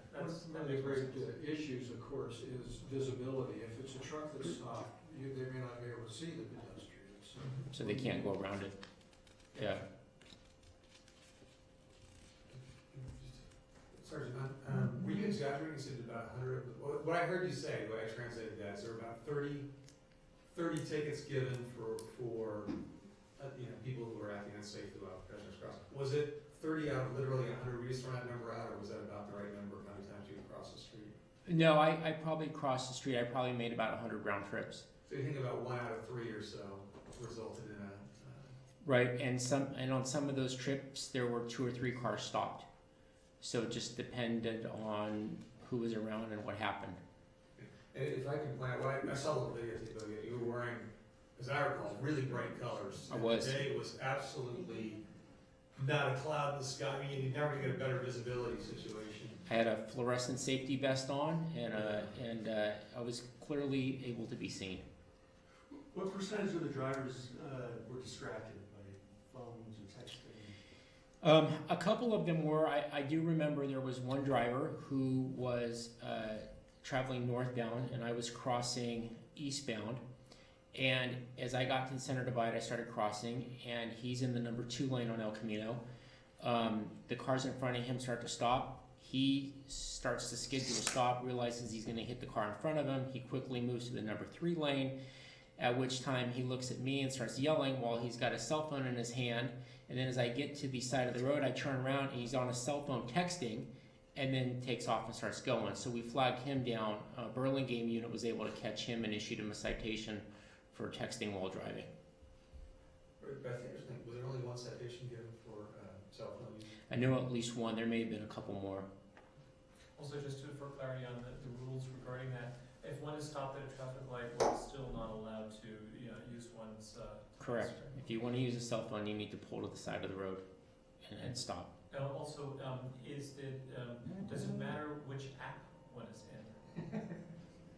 One of the great issues, of course, is visibility. If it's a truck that's stopped, they may not be able to see the pedestrians. So they can't go around it. Yeah. Sergeant, were you exaggerating? You said about 100. What I heard you say, the way I translated that, is there were about 30 tickets given for people who were acting unsafe throughout President's Crossing. Was it 30 out of literally 100? Were you just throwing that number out, or was that about the right number of how many times you would cross the street? No, I probably crossed the street. I probably made about 100 round trips. So you think about 1 out of 3 or so resulted in a. Right, and on some of those trips, there were 2 or 3 cars stopped. So it just depended on who was around and what happened. And if I can point out, I saw the video, you were wearing, as I recall, really bright colors. I was. The day was absolutely not a cloud in the sky. I mean, you never get a better visibility situation. I had a fluorescent safety vest on, and I was clearly able to be seen. What percentage of the drivers were distracted by phones or texting? A couple of them were. I do remember there was one driver who was traveling northbound, and I was crossing eastbound. And as I got to the center divide, I started crossing, and he's in the number 2 lane on El Camino. The cars in front of him start to stop. He starts to skid to a stop, realizes he's going to hit the car in front of him. He quickly moves to the number 3 lane, at which time he looks at me and starts yelling while he's got a cell phone in his hand. And then as I get to the side of the road, I turn around and he's on a cell phone texting, and then takes off and starts going. So we flagged him down. A Burlingame unit was able to catch him and issued him a citation for texting while driving. But I think was there only one citation given for cell phone use? I know at least one, there may have been a couple more. Also, just for clarity on the rules regarding that, if one is stopped at a traffic light, one is still not allowed to, use one's, Correct. If you wanna use a cell phone, you need to pull to the side of the road and stop. Also, does it matter which app one is in?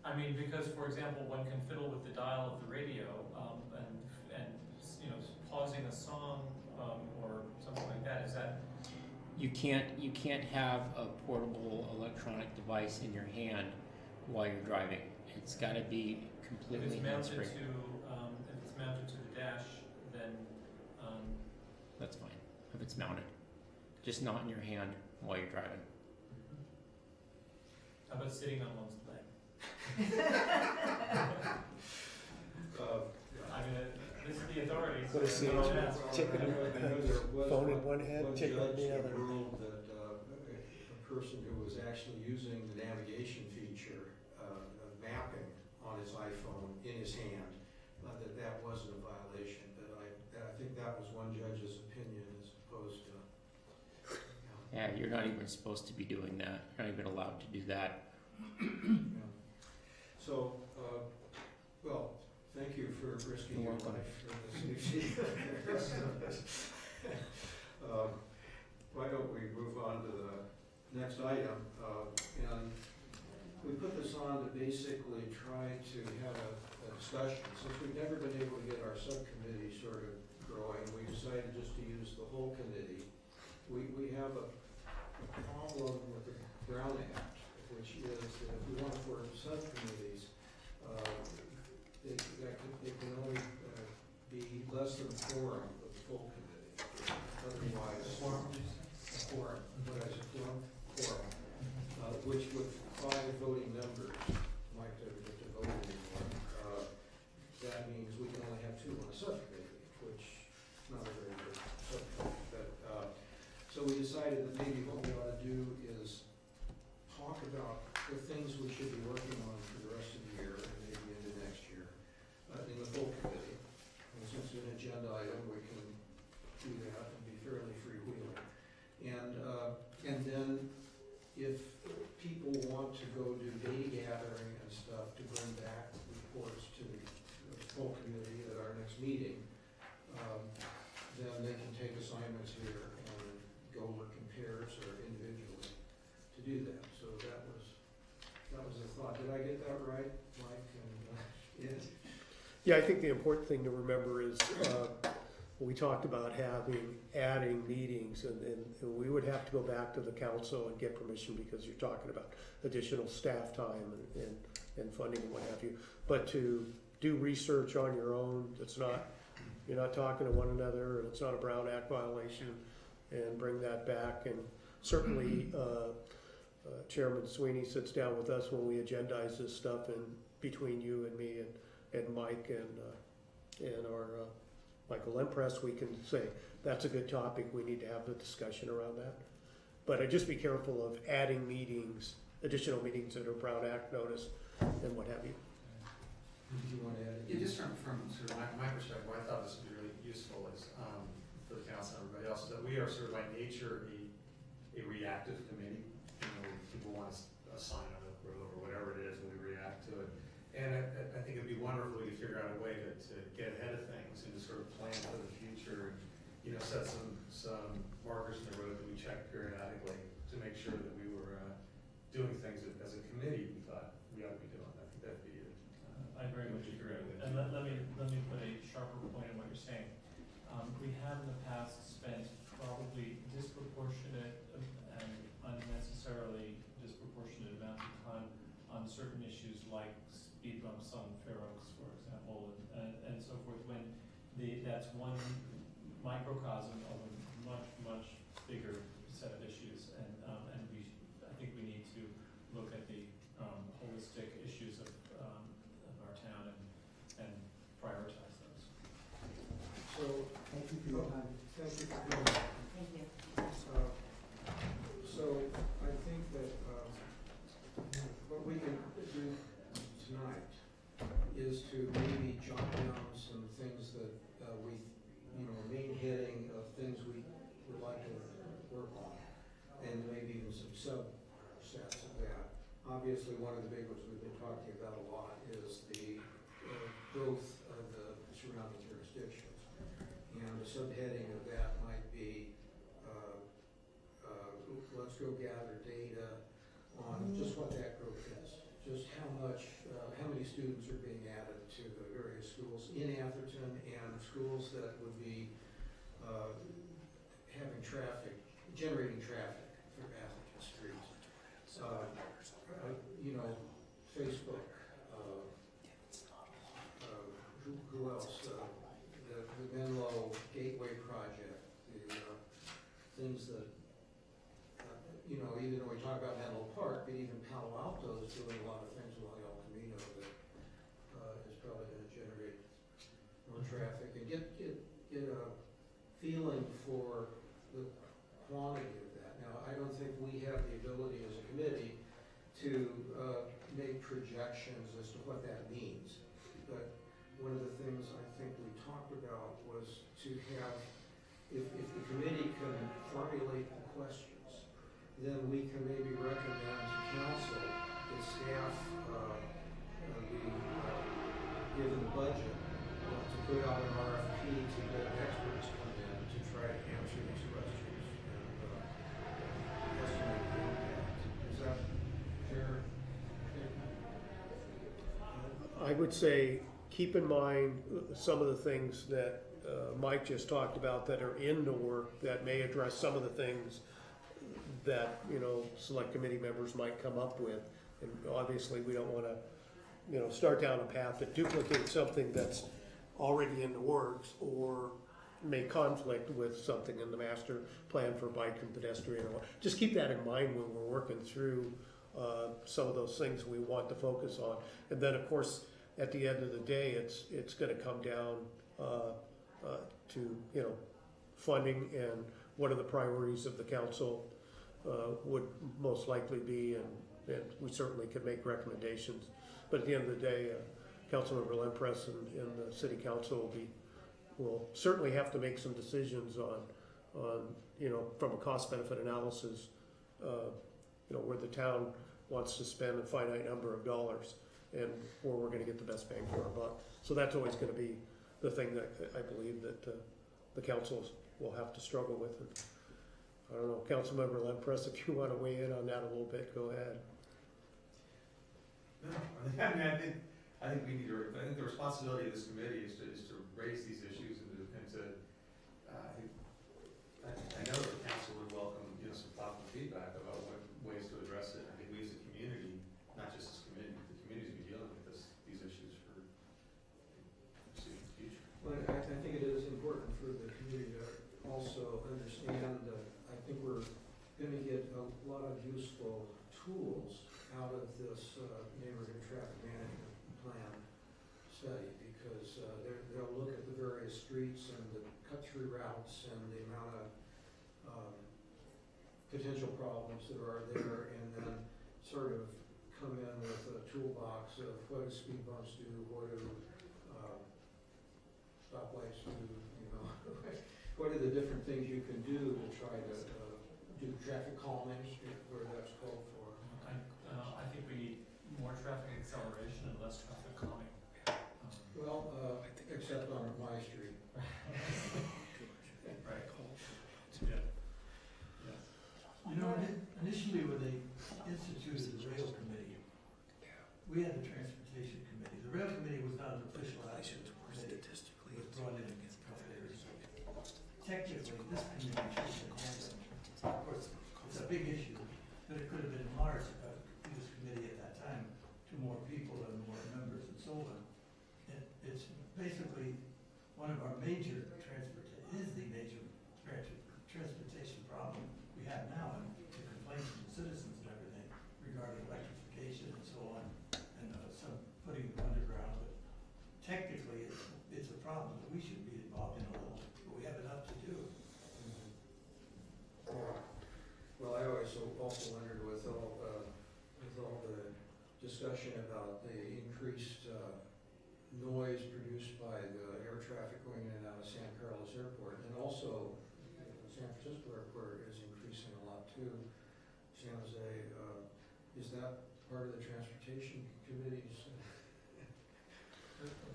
I mean, because, for example, one can fiddle with the dial of the radio, and pausing a song, or something like that, is that? You can't have a portable electronic device in your hand while you're driving. It's gotta be If completely it's mounted hands-free. if it's mounted to the dash, then, That's fine, if it's mounted. Just not in your hand while you're driving. how about sitting on one's leg? I mean, this is the authority. What is the ticket phone in one hand, One ticket in judge the other? ruled that a person who was actually using the navigation feature, mapping on his iPhone in his hand, that wasn't a violation. But I think that was one judge's opinion as opposed to. Yeah, you're not even supposed to be doing that. You're not even allowed to do that. Yeah. So, well, thank you for risking You're your welcome. life for this new why don't we move on to the next item? And we put this on to basically try to have a discussion. Since we've never been able to get our subcommittee sort of growing, we decided just to use the whole committee. We have a problem with the Brown Act, which is that if we want to form subcommittees, they can only be less than a quorum of the full committee. Otherwise, quorum, what is it, quorum, which with 5 voting members, like to vote anymore, that means we can only have 2 on a subcommittee, which is not a very good subcommittee. But, so we decided that maybe what we ought to do is talk about the things we should be working on for the rest of the year and maybe into next year in the full committee. And since it's an agenda item, we can do that and be fairly freewheeling. And then if people want to go do data gathering and stuff to bring back reports to the full committee at our next meeting, then they can take assignments here and go work in pairs or individually to do that. So that was the thought. Did I get that right, Mike? And Ed? Yeah, I think the important thing to remember is, we talked about adding meetings, and we would have to go back to the council and get permission because you're talking about additional staff time and funding and what have you. But to do research on your own, you're not talking to one another, and it's not a Brown Act violation, and bring that back. And certainly, Chairman Sweeney sits down with us when we agendize this stuff, and between you and me and Mike and our Michael Lempress, we can say, that's a good topic, we need to have the discussion around that. But I'd just be careful of adding meetings, additional meetings that are Brown Act notice and what have you. Did you want to add? Yeah, just from sort of my perspective, I thought this would be really useful is, for the council and everybody else, is that we are sort of by nature a reactive committee. People want a sign on the road or whatever it is, and we react to it. And I think it'd be wonderful to figure out a way to get ahead of things and to sort of plan for the future and, set some markers in the road that we check periodically to make sure that we were doing things that as a committee we thought we ought to be doing. I think that'd be I very much agree. And let me put a sharper point on what you're saying. We have in the past spent probably disproportionate and unnecessarily disproportionate amount of time on certain issues like speed bumps on Fair Oaks, for example, and so forth, when that's one microcosm of a much bigger set of issues, and I think we need to look at the holistic issues of our town and prioritize those. So, Thank you for your time. thank you for doing that. Thank you. So I think that what we can do tonight is to maybe jot down some things that we would like to work on, and maybe even some subsets of that. Obviously, one of the big ones we've been talking about a lot is the growth of the surrounding jurisdictions. And a subheading of that might be, let's go gather data on just what that growth is. Just how many students are being added to the various schools in Atherton and schools that would be generating traffic through Atherton streets. Facebook, who else? The Menlo Gateway Project, the things that, even though we talk about Menlo Park, but even Palo Alto is doing a lot of things along El Camino that is probably going to generate more traffic, and get a feeling for the quantity of that. Now, I don't think we have the ability as a committee to make projections as to what that means. But one of the things I think we talked about was to have, if the committee can formulate the questions, then we can maybe recommend to council that staff be given the budget to put out an RFP to get experts come in to try to answer these questions and estimate the impact. Is that fair? I would say, keep in mind some of the things that Mike just talked about that are in the work that may address some of the things that, select committee members might come up with. And obviously, we don't want to, start down a path that duplicates something that's already in the works or may conflict with something in the master plan for bike and pedestrian. Just keep that in mind when we're working through some of those things we want to focus on. And then, of course, at the end of the day, it's going to come down to funding and what are the priorities of the council would most likely be, and we certainly could make recommendations. But at the end of the day, Councilmember Lempress and the City Council will certainly have to make some decisions on from a cost-benefit analysis, where the town wants to spend a finite number of dollars and where we're going to get the best bang for our buck. So that's always going to be the thing that I believe that the councils will have to struggle with. And I don't know, Councilmember Lempress, if you want to weigh in on that a little bit, go ahead. No, I think we need to. I think the responsibility of this committee is to raise these issues and to. I know that the council would welcome some thoughtful feedback about what ways to address it. I think we as a community, not just this committee, but the community's been dealing with these issues for the future. Well, I think it is important for the community to also understand that I think we're going to get a lot of useful tools out of this neighborhood traffic management plan study, because they'll look at the various streets and the cut-through routes and the amount of potential problems that are there, and then sort of come in with a toolbox of what do speed bumps do, what do stoplights do, what are the different things you can do to try to do traffic calming where that's called for. I think we need more traffic acceleration and less traffic calming. Well, except on my street. Right. Yeah. Initially when they instituted the rail committee, we had the transportation committee. The rail committee was not an official action committee. It was brought in a couple of years ago. Technically, this committee should have had it. Of course, it's a big issue, but it could have been enlarged by this committee at that time to more people and more members and so on. It's basically one of our major transportation problem we have now, and the complaints from the citizens and everything regarding electrification and so on, and some putting them underground. But technically, it's a problem that we should be involved in a little, but we have enough to do. Well, I always also wondered with all the discussion about the increased noise produced by the air traffic going in and out of San Carlos Airport, and also San Francisco access where is increasing a lot too. San Jose, is that part of the transportation committee's?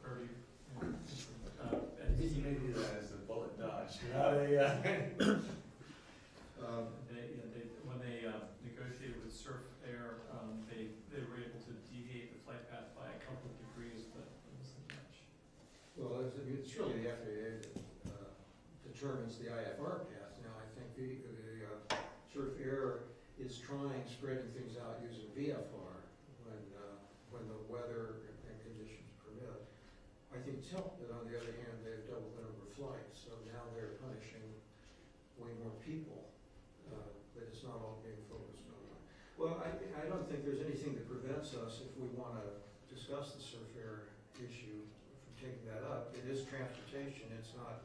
Purview. And you may do that as a bullet dodge. When they negotiated with Surf Air, they were able to deviate the flight path by a couple of degrees, but it wasn't much. Well, it's really the FAA that determines the IFR path. Now, I think the Surf Air is spreading things out using VFR when the weather and conditions permit. I think tilt, but on the other hand, they've doubled the number of flights, so now they're punishing way more people, but it's not all being focused on that. Well, I don't think there's anything that prevents us, if we want to discuss the Surf Air issue, from taking that up. It is transportation, it's not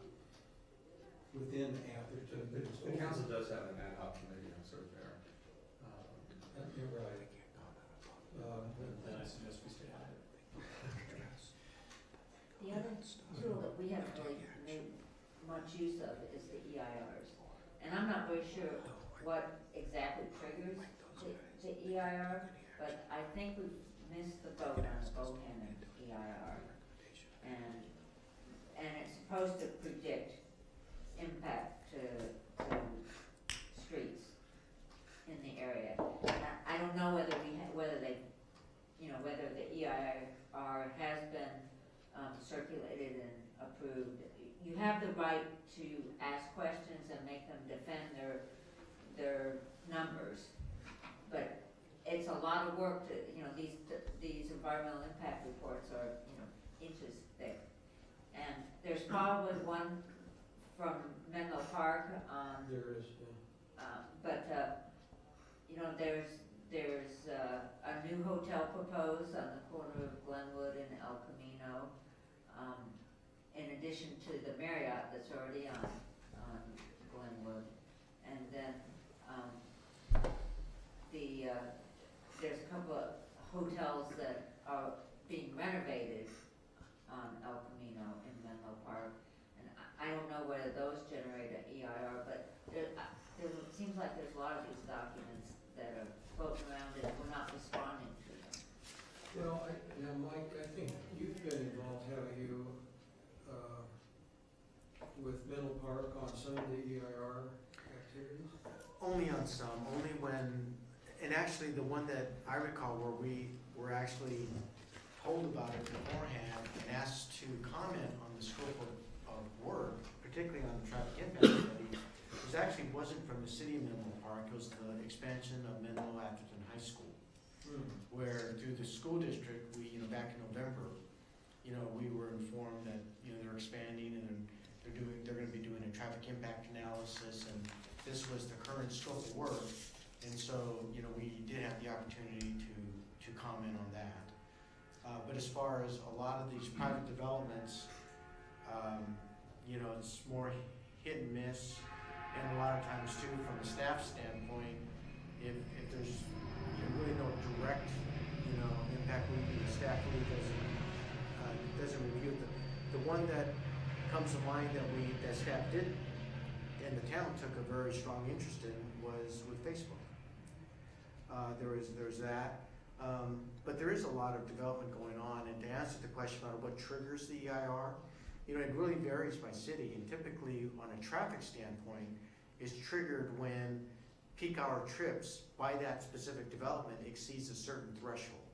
within Atherton. The council does have an ad hoc committee on Surf Air. You're right. And I suggest we stay on it. The other tool that we haven't really made much use of is the EIRs. And I'm not very sure what exactly triggers the EIR, but I think we've missed the boat on the Bohannon EIR. And it's supposed to predict impact to streets in the area. And I don't know whether whether the EIR has been circulated and approved. You have the right to ask questions and make them defend their numbers, but it's a lot of work to, these environmental impact reports are, inches thick. And there's probably one from Menlo Park on, There is, but there's a new hotel proposed on the corner of Glenwood and El Camino, in addition to the Marriott that's already on Glenwood. And then there's a couple of hotels that are being renovated on El Camino in Menlo Park. And I don't know whether those generate an EIR, but it seems like there's a lot of these documents that are floating around and we're not responding to them. well, Mike, I think you've been involved, haven't you, with Menlo Park on some of the EIR activities? Only on some, only when, and actually the one that I recall where we were actually told about it beforehand and asked to comment on the scope of work, particularly on the traffic impact study, wasn't from the city of Menlo Park, it was the expansion of Menlo Atherton High School, where through the school district, back in November, we were informed that, they're expanding and they're gonna be doing a traffic impact analysis, and this was the current scope of work. And so, we did have the opportunity to comment on that. But as far as a lot of these private developments, it's more hit and miss. And a lot of times too, from a staff standpoint, if there's really no direct, impact, the staff really doesn't review it. The one that comes to mind that staff did and the town took a very strong interest in was with Facebook. There's that, but there is a lot of development going on. And to answer the question about what triggers the EIR, it really varies by city. And typically, on a traffic standpoint, is triggered when peak hour trips by that specific development exceeds a certain threshold.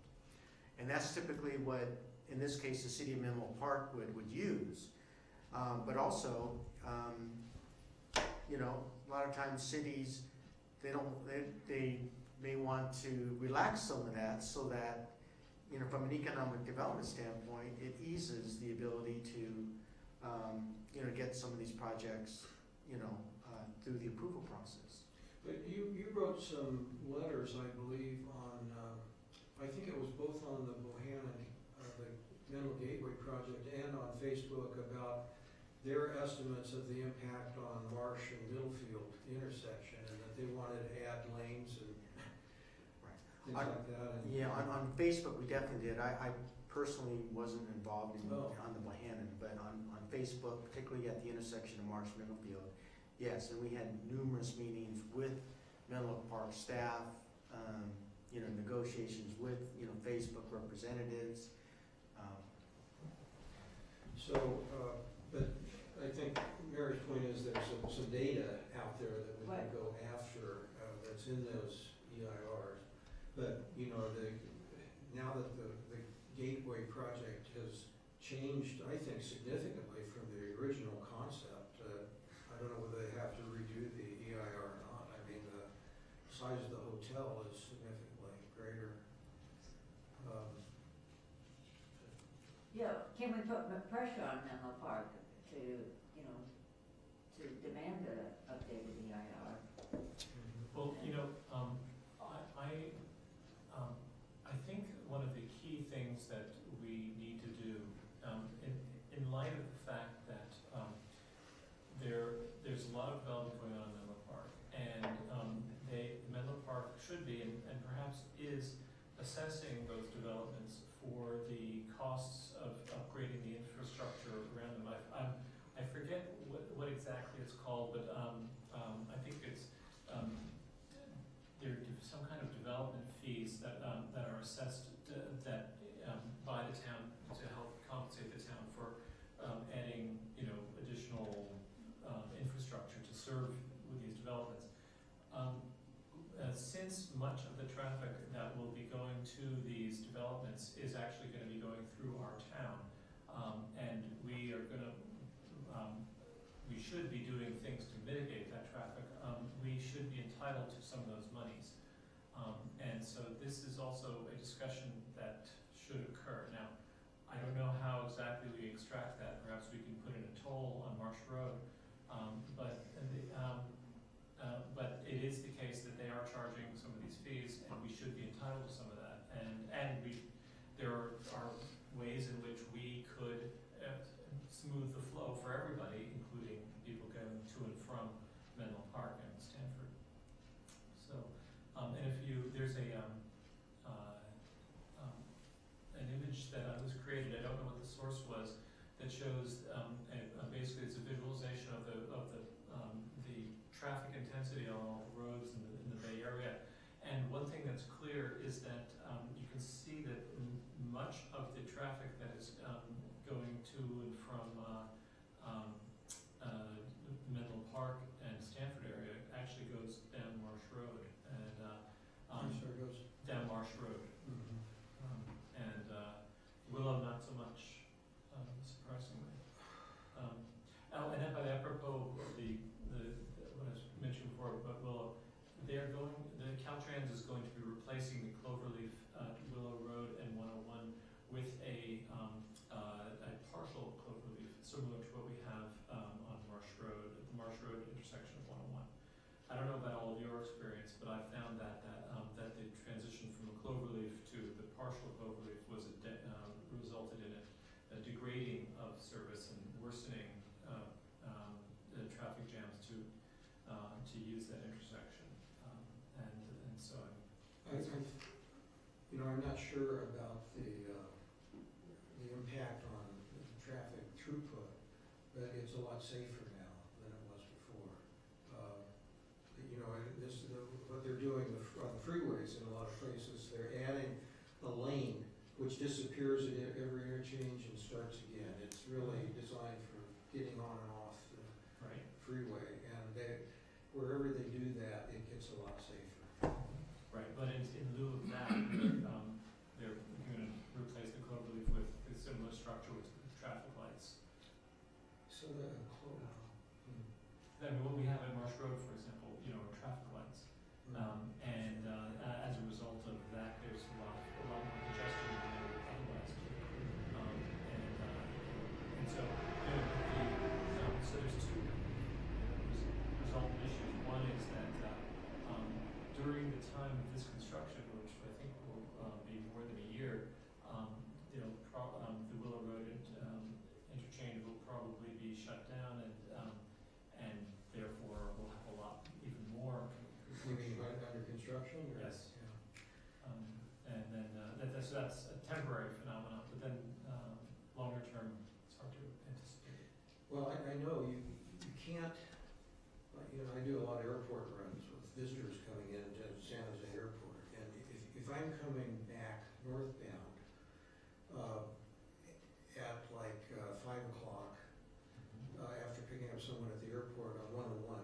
And that's typically what, in this case, the city of Menlo Park would use. But also, a lot of times cities, they may want to relax some of that so that, from an economic development standpoint, it eases the ability to, get some of these projects, through the approval process. But you wrote some letters, I believe, on, I think it was both on the Bohannon, the Menlo Gateway project, and on Facebook about their estimates of the impact on Marsh and Middlefield intersection, and that they wanted to add lanes and things like that. And On Facebook, we definitely did. I personally wasn't involved on the Bohannon, but on Facebook, particularly at the intersection of Marsh and Middlefield, Yes, and we had numerous meetings with Menlo Park staff, negotiations with, Facebook representatives. But I think Mary's point is there's some data out there that we can Right. go after, that's in those EIRs. But, now that the Gateway project has changed, I think, significantly from the original concept, I don't know whether they have to redo the EIR or not. I mean, the size of the hotel is significantly greater. Yeah, can we put pressure on Menlo Park to, to demand the updated EIR? Well, I think one of the key things that we need to do, in light of the fact that there's a lot of development going on in Menlo Park, and Menlo Park should be, and perhaps is, assessing those developments for the costs of upgrading the infrastructure around them. I forget what exactly it's called, but I think it's there are some kind of development fees that are assessed by the town to help compensate the town for adding additional infrastructure to serve with these developments. Since much of the traffic that will be going to these developments is actually going to be going through our town, and we should be doing things to mitigate that traffic, we should be entitled to some of those monies. And so this is also a discussion that should occur. Now, I don't know how exactly we extract that. Perhaps we can put in a toll on Marsh Road, but it is the case that they are charging some of these fees, and we should be entitled to some of that. And there are ways in which we could smooth the flow for everybody, including people going to and from Menlo Park and Stanford. So, and there's an image that was created, I don't know what the source was, that shows basically it's a visualization of the traffic intensity on all the roads in the Bay Area. And one thing that's clear is that you can see that much of the traffic that is going to and from Menlo Park and Stanford area actually goes down Marsh Road, and Goes. down Marsh Road. And Willow not so much, surprisingly. And then by the apropos of the what I mentioned before about Willow, the Caltrans is going to be replacing the Cloverleaf Willow Road and 101 with a partial Cloverleaf, similar to what we have on Marsh Road, at the Marsh Road intersection of 101. I don't know about all of your experience, but I found that the transition from a Cloverleaf to the partial Cloverleaf resulted in a degrading of service and worsening the traffic jams to use that intersection, and so I'm not sure about the impact on traffic throughput, but it's a lot safer now than it was before. What they're doing on the freeways in a lot of places, they're adding a lane which disappears at every interchange and starts again. It's really designed for getting on and off the freeway, and wherever they do that, it gets a lot safer. Right, but in lieu of that, they're going to replace the Cloverleaf with a similar structure with traffic lights. So What we have at Marsh Road, for example, are traffic lights, and as a result of that, there's a lot more congestion than there would otherwise be, and so so there's two resultant issues. One is that during the time of this construction, which I think will be more than a year, the Willow Road interchange will probably be shut down, and therefore we'll have a lot even more. You mean under construction? Or? Yes. And then that's a temporary phenomenon, but then longer term, it's hard to anticipate. Well, I know you can't, I do a lot of airport runs with visitors coming in to San Jose Airport, and if I'm coming back northbound, at like 5 o'clock, after picking up someone at the airport on 101,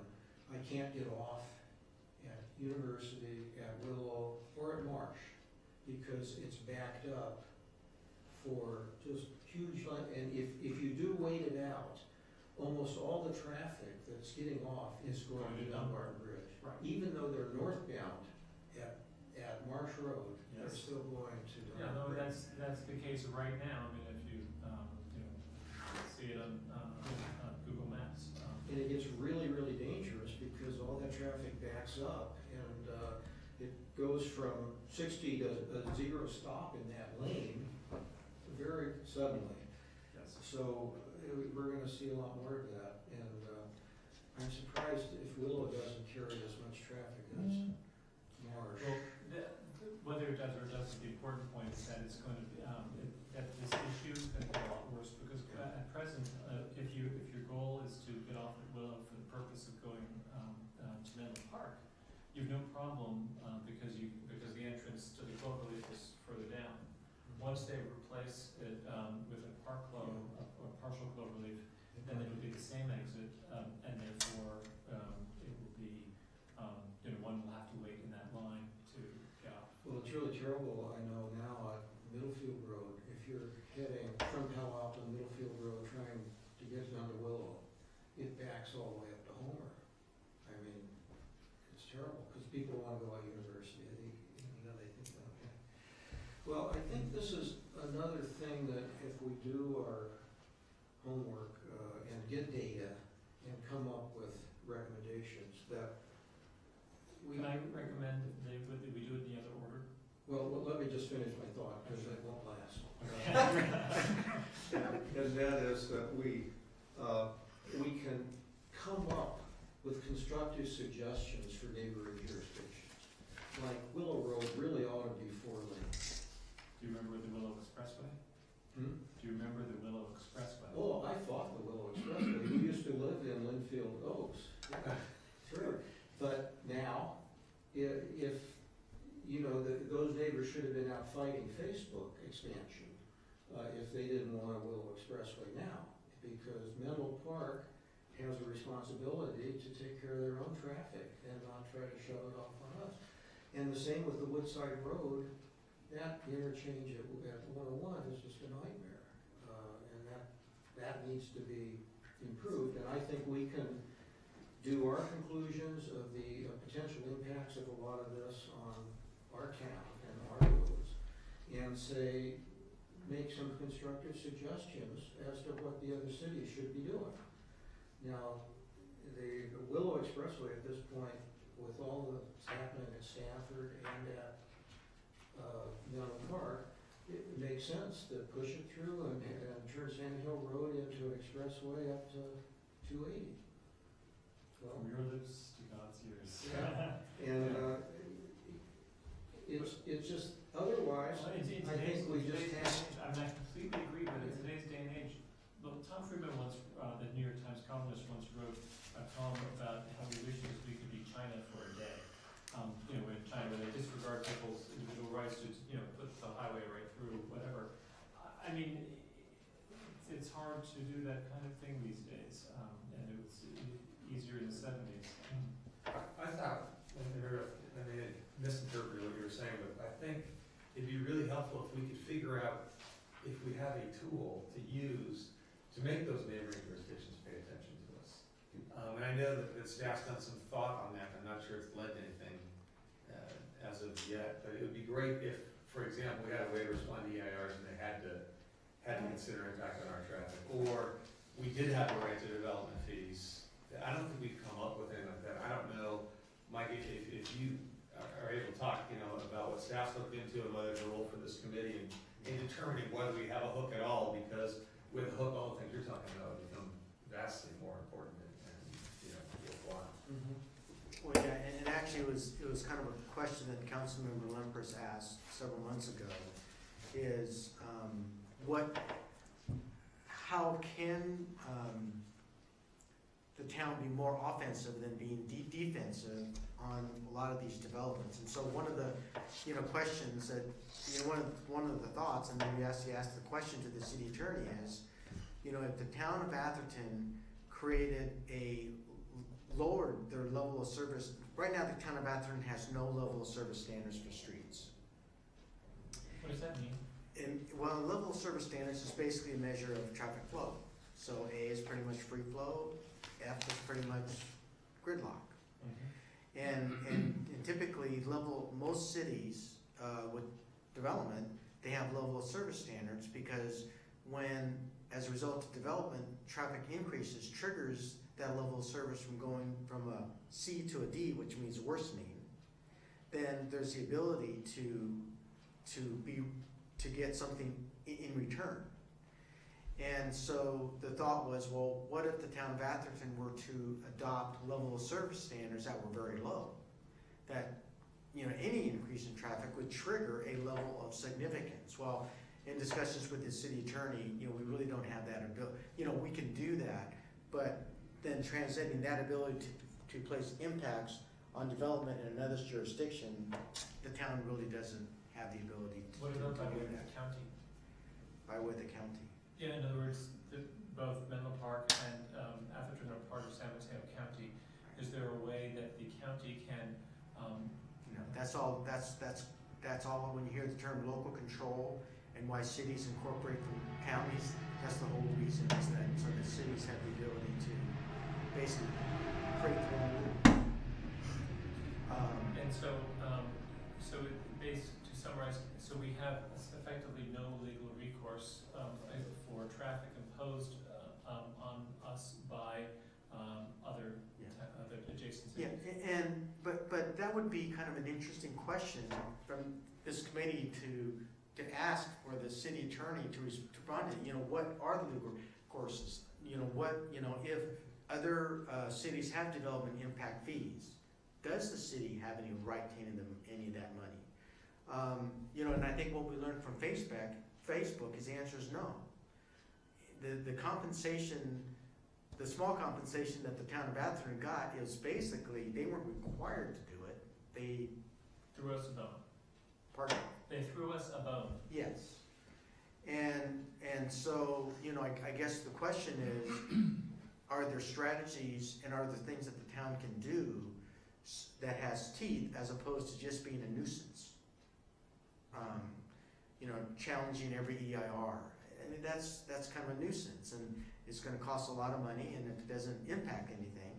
I can't get off at University, at Willow, or at Marsh, because it's backed up for just huge, and if you do wait it out, almost all the traffic that's getting off is going to Dunbar Bridge. Right. Even though they're northbound at Marsh Road, they're Yes. still going to Yeah, Dunbar no, Bridge. that's the case right now. I mean, if you, see it on Google Maps. And it gets really, really dangerous because all that traffic backs up and it goes from 60 to a zero stop in that lane very suddenly. Yes. So we're gonna see a lot more of that, and I'm surprised if Willow doesn't carry as much traffic as Marsh. Well, whether it does or doesn't, the important point is that it's going to be, that this issue is going to get a lot worse, because at present, if your goal is to get off at Willow for the purpose of going to Menlo Park, you have no problem, because the entrance to the cloverleaf is further down. Once they replace it with a park clover, or partial cloverleaf, then it will be the same exit, and therefore it will be, one will have to wait in that line to get off. Well, it's really terrible, I know now, at Middlefield Road, if you're heading from Palo Alto to Middlefield Road trying to get down to Willow, it backs all the way up to Homer. I mean, it's terrible, because people want to go out University, they think, okay. Well, I think this is another thing that if we do our homework and get data and come up with recommendations, that we... Can I recommend that we do it in the other order? Well, let me just finish my thought, because it won't last. And that is that we can come up with constructive suggestions for neighboring jurisdictions. Like Willow Road really ought to be 4 lanes. Do you remember the Willow Expressway? Hmm? Do you remember the Willow Expressway? Oh, I thought the Willow Expressway. We used to live in Linfield Oaks. Yeah, sure. But now, if those neighbors should have been out fighting Facebook expansion if they didn't want a Willow Expressway now, because Menlo Park has a responsibility to take care of their own traffic and not try to shove it off on us. And the same with the Woodside Road. That interchange at 101 is just a nightmare, and that needs to be improved. And I think we can do our conclusions of the potential impacts of a lot of this on our town and our roads, and make some constructive suggestions as to what the other cities should be doing. Now, the Willow Expressway at this point, with all that's happening at Stafford and at Menlo Park, it makes sense to push it through and turn Sand Hill Road into an expressway up to 280. Well, From your lips to God's ears. yeah, and it's just, otherwise, Well, in I think we just have, I mean, I completely agree, but in today's day and age, look, Tom Friedman once, the New York Times columnist once wrote a column about how we wish we could be China for a day. In China, where they disregard people's individual rights to, put the highway right through, whatever. I mean, it's hard to do that kind of thing these days, and it was easier in the 70s. I thought, I misinterpreted what you were saying, but I think it'd be really helpful if we could figure out if we have a tool to use to make those neighboring jurisdictions pay attention to us. And I know that staff's done some thought on that. I'm not sure it's led to anything as of yet, but it would be great if, for example, we had a way to respond to EIRs and they had to consider impact on our traffic, or we did have a right to development fees. I don't think we've come up with anything like that. I don't know, Mike, if you are able to talk, about what staff's looked into and whether there's a role for this committee in determining whether we have a hook at all, because with a hook, all the things you're talking about become vastly more important and worthwhile. Well, yeah, and actually it was kind of a question that Councilmember Lempers asked several months ago, is how can the town be more offensive than being defensive on a lot of these developments. And so one of the, questions that, one of the thoughts, and then we ask the question to the city attorney is, if the town of Atherton lowered their level of service, right now the town of Atherton has no level of service standards for streets. What does that mean? Well, level of service standards is basically a measure of traffic flow. So A is pretty much free flow, F is pretty much gridlock. And typically most cities with development, they have level of service standards because when, as a result of development, traffic increases, triggers that level of service from going from a C to a D, which means worsening, then there's the ability to get something in return. And so the thought was, well, what if the town of Atherton were to adopt level of service standards that were very low? That, any increase in traffic would trigger a level of significance. Well, in discussions with the city attorney, we really don't have that ability. We can do that, but then transcending that ability to place impacts on development in another jurisdiction, the town really doesn't have the ability to What about by do way of that. the county? By way of the county. Yeah, in other words, both Menlo Park and Atherton are part of San Mateo County. Is there a way that the county can, That's all. That's all. When you hear the term local control and why cities incorporate from counties, that's the whole reason. Is that so the cities have the ability to basically create their own loop. and so, to summarize, so we have effectively no legal recourse for traffic imposed on us by other adjacent Yeah, cities. but that would be kind of an interesting question from this committee to ask for the city attorney to respond to. What are the legal courses? If other cities have development impact fees, does the city have any right to any of that money? And I think what we learned from Facebook is the answer is no. The compensation, the small compensation that the town of Atherton got is basically, they weren't required to do it. They Threw us a bone. pardon? They threw us a bone. Yes. And so, I guess the question is, are there strategies and are there things that the town can do that has teeth as opposed to just being a nuisance? Challenging every EIR. I mean, that's kind of a nuisance, and it's going to cost a lot of money, and it doesn't impact anything.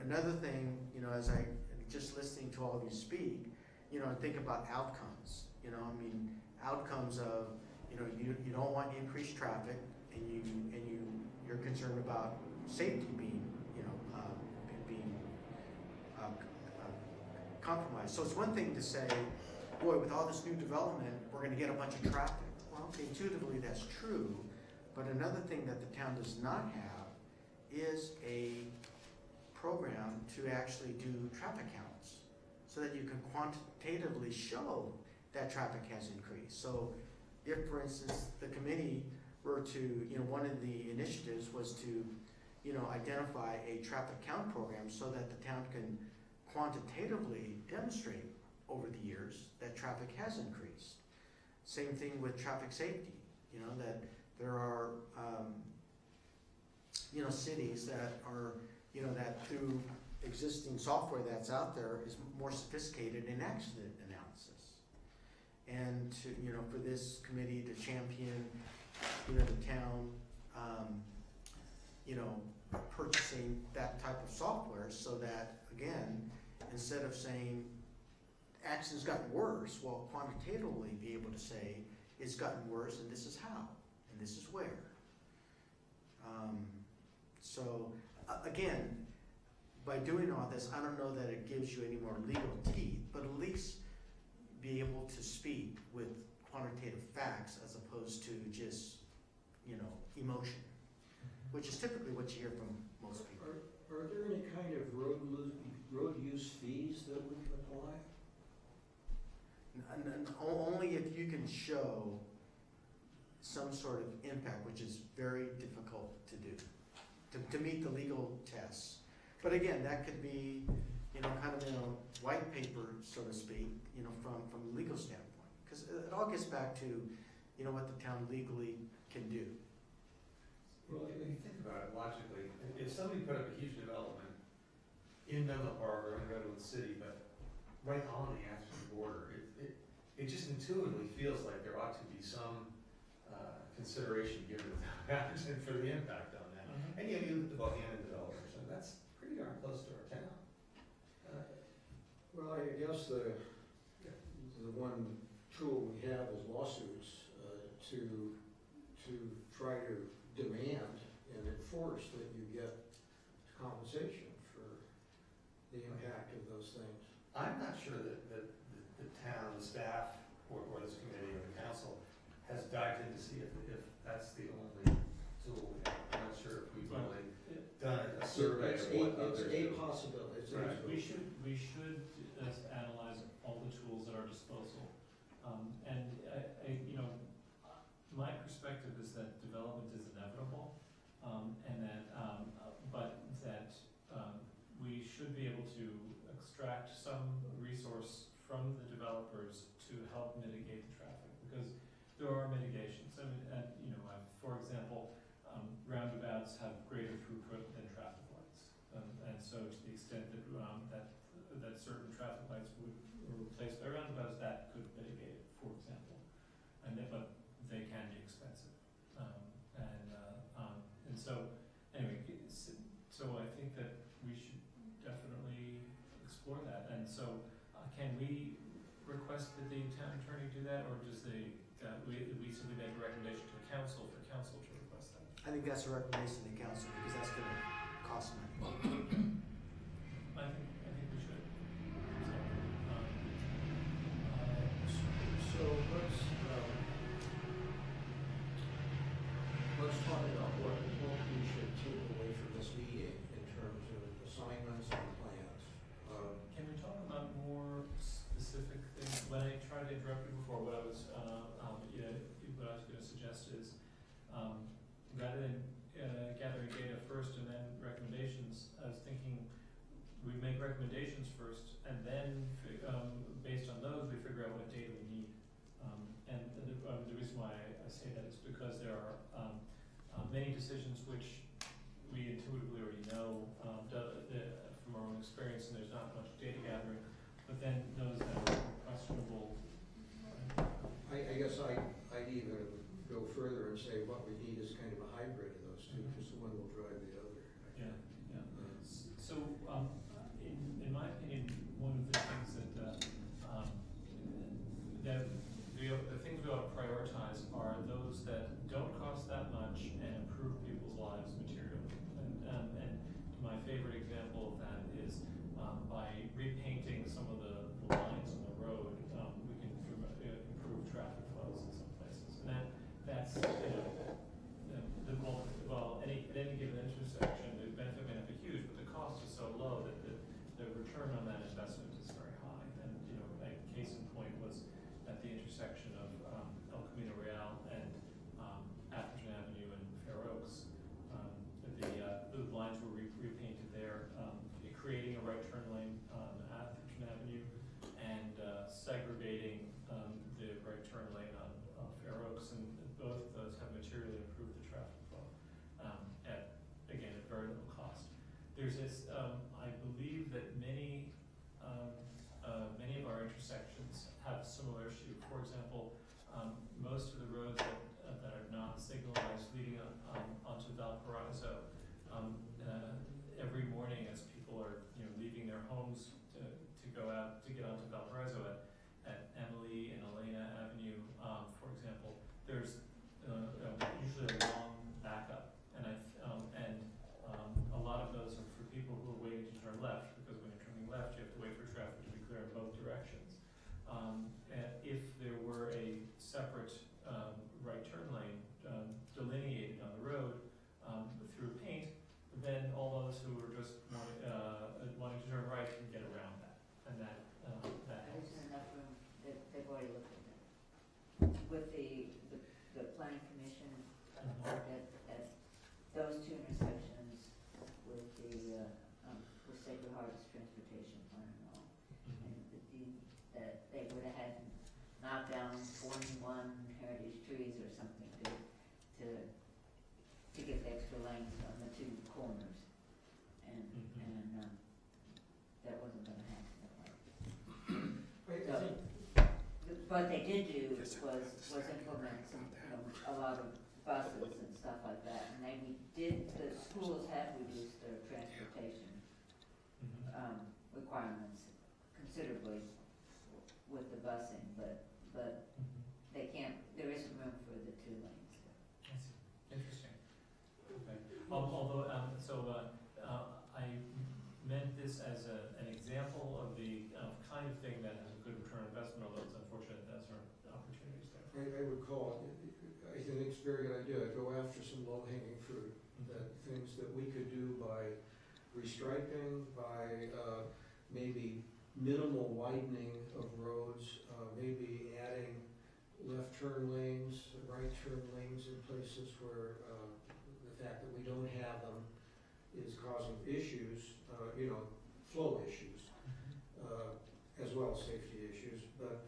Another thing, as I just listening to all of you speak, think about outcomes. Outcomes of, you don't want increased traffic, and you're concerned about safety being, compromised. So it's one thing to say, boy, with all this new development, we're going to get a bunch of traffic. Well, intuitively that's true, but another thing that the town does not have is a program to actually do traffic counts so that you can quantitatively show that traffic has increased. So if, for instance, the committee were to, one of the initiatives was to, identify a traffic count program so that the town can quantitatively demonstrate over the years that traffic has increased. Same thing with traffic safety, that there are, cities that are, that through existing software that's out there is more sophisticated in accident analysis. And to, for this committee to champion, the town, purchasing that type of software so that, again, instead of saying accidents gotten worse, well, quantitatively be able to say it's gotten worse and this is how, and this is where. Again, by doing all this, I don't know that it gives you any more legal teeth, but at least be able to speak with quantitative facts as opposed to just, emotion, which is typically what you hear from most people. Are there any kind of road use fees that we can apply? Only if you can show some sort of impact, which is very difficult to do, to to meet the legal tests. But again, that could be, you know, kind of in a white paper, so to speak, you know, from a legal standpoint. Because it all gets back to, you know, what the town legally can do. Well, if you think about it logically, if somebody put up a huge development in Menlo Park or in Redwood City, but right on the Atherton border, it just intuitively feels like there ought to be some consideration given to Atherton for the impact on that. And you look at the Bohannon developers, and that's pretty darn close to our town. Well, I guess the one tool we have is lawsuits to try to demand and enforce that you get compensation for the impact of those things. I'm not sure that the town, the staff, or this committee or the council has dived in to see if that's the only tool we have. I'm not sure if we've really done a survey of what others It's do. a possibility. It's a Right. We should analyze all the tools at our disposal. You know, my perspective is that development is inevitable, but that we should be able to extract some resource from the developers to help mitigate the traffic, because there are mitigations. I mean, you know, for example, roundabouts have greater throughput than traffic lights, and so to the extent that that certain traffic lights were replaced by roundabouts, that could mitigate it, for example. But they can be expensive, and so anyway, so I think that we should definitely explore that. And so, can we request that the town attorney do that, or does we simply make a recommendation to the council for council to request that? I think that's a recommendation to the council, because that's gonna cost money. I think we should. So let's talk about what we should take away from this meeting in terms of assignments and plans. Can we talk about more specific things? When I tried to interrupt you before, what I was going to suggest is, rather than gathering data first and then recommendations, I was thinking we make recommendations first, and then based on those, we figure out what data we need. The reason why I say that is because there are many decisions which we intuitively already know from our own experience, and there's not much data gathering. But then those that are questionable. I guess I'd even go further and say what we need is kind of a hybrid of those two, because one will drive the other. Yeah. So, in my opinion, one of the things that the things we ought to prioritize are those that don't cost that much and improve people's lives materially. And my favorite example of that is by repainting some of the lines on the road, we can improve traffic flows in some places. And that's at any given intersection, the benefit may not be huge, but the cost is so low that the return on that investment is very high. And a case in point was at the intersection of El Camino Real and Atherton Avenue and Fair Oaks. The lines were repainted there, creating a right turn lane on Atherton Avenue and segregating the right turn lane on Fair Oaks, and both of those have materially improved the traffic flow at very little cost. There's this, I believe that many of our intersections have a similar issue. For example, most of the roads that are not signalized leading onto Valparaiso, every morning as people are leaving their homes to go out to get onto Valparaiso at Emily and Elena Avenue, for example, there's usually a long backup, and a lot of those are for people who are waiting to turn left, because when you're turning left, you have to wait for traffic to be clear in both directions. If there were a separate right turn lane delineated on the road through paint, then all those who are just wanting to turn right can get around that, and that helps. There's enough room, they've already looked at that. With the planning commission, at those two intersections, 41 heritage trees or something to get the extra lanes on the two corners. And, that wasn't gonna happen. So, what they did do was implement some, a lot of buses and stuff like that, and the schools have reduced their transportation, requirements considerably with the busing, but they can't, there isn't room for the 2 lanes. I see. Interesting. Okay. Although, I meant this as an example of the kind of thing that has a good return on investment, although it's unfortunate that there aren't opportunities there. I would call it, I think it's a very good idea, go after some low-hanging fruit, that things that we could do by restriping, by maybe minimal widening of roads, maybe adding left turn lanes, right turn lanes in places where the fact that we don't have them is causing issues, flow issues, as well as safety issues, but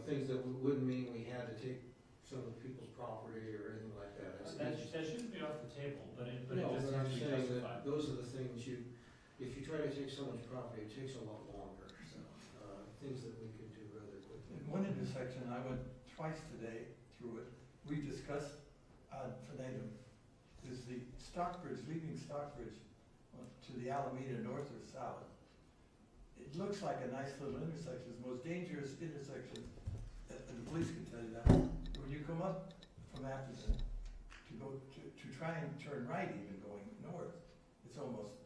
things that wouldn't mean we had to take some of the people's property or anything like that. That shouldn't be off the table, but it No, just but I'm needs to be saying justified. that those are the things if you try to take someone's property, it takes a lot longer, so, things that we could do rather quickly. In one intersection, I went twice today through it, we discussed ad infinitum, is the Stockbridge, leaving Stockbridge to the Alameda north or south. It looks like a nice little intersection, it's the most dangerous intersection, and the police can tell you that. When you come up from Atherton to try and turn right even going north, it's almost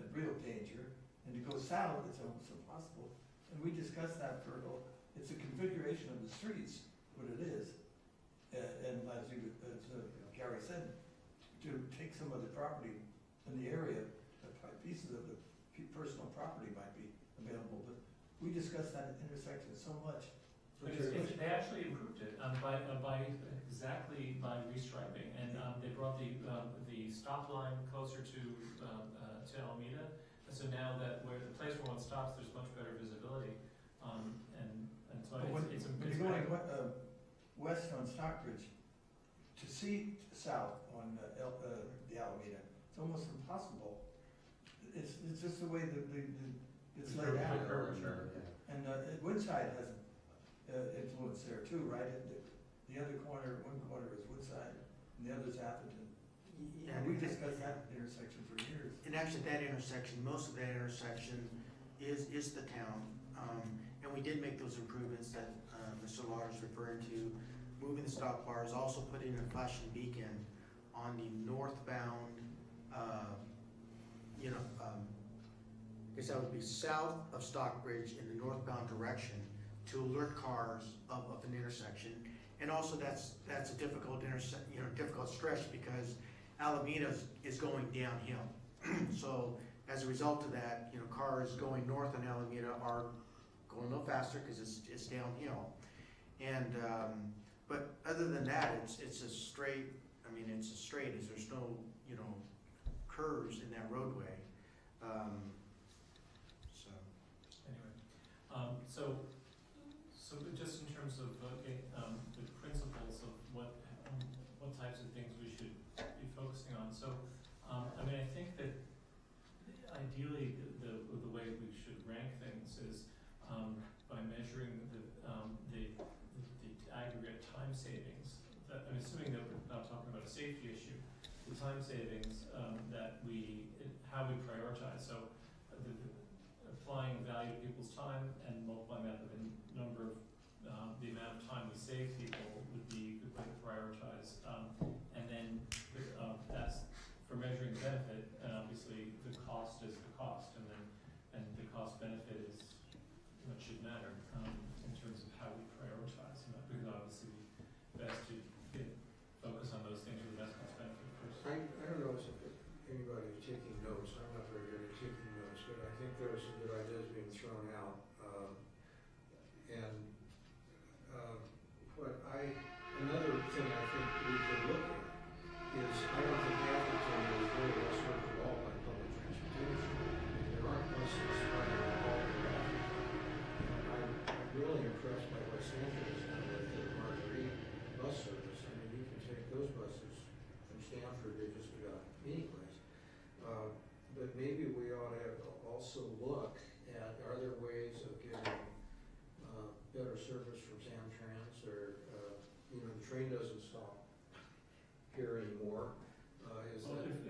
a real danger, and to go south, it's almost impossible. And we discussed that further. It's a configuration of the streets, what it is, and as Gary said, to take some of the property in the area, pieces of the personal property might be available, but we discussed that intersection so much. They actually improved it by restriping, and they brought the stop line closer to Alameda, and so now that where the place where one stops, there's much better visibility, and so when it's you're going west on Stockbridge, to see south on the Alameda, it's almost impossible. It's just the way it's laid out. The curvature, And Woodside has influence there too, right? The other corner, one corner is Woodside, and the other's Atherton. Yeah, And we discussed that intersection for years. And actually, that intersection, most of that intersection is the town. And we did make those improvements that Mr. Lauder's referring to, moving the stop bars, also putting a flashing beacon on the northbound, I guess that would be south of Stockbridge in the northbound direction to alert cars of an intersection. And also that's a difficult difficult stretch because Alameda is going downhill. So as a result of that, cars going north on Alameda are going a little faster because it's downhill. And but other than that, it's a straight. It's a straight. There's no curves in that roadway. So just in terms of the principles of what types of things we should be focusing on. So I think that ideally the way we should rank things is by measuring the aggregate time savings. Assuming that we're not talking about a safety issue, the time savings how we prioritize. So applying value to people's time and multiplying that with the number of the amount of time we save people would be a good way to prioritize. And then that's for measuring the benefit, and obviously the cost is the cost, and the cost benefit is what should matter in terms of how we prioritize. And that would obviously be best to focus on those things with the best cost benefit first. I don't know if anybody is taking notes. I'm not very good at taking notes, but I think there are some good ideas being thrown out. Another thing I think we could look at is I don't think Atherton is very well served at all by public transportation. There aren't buses running all around. I'm really impressed by what Stanford is but maybe we ought to also look at, are there ways of getting better service from Samtrans, or, you know, the train doesn't stop here anymore. Is Well, that, if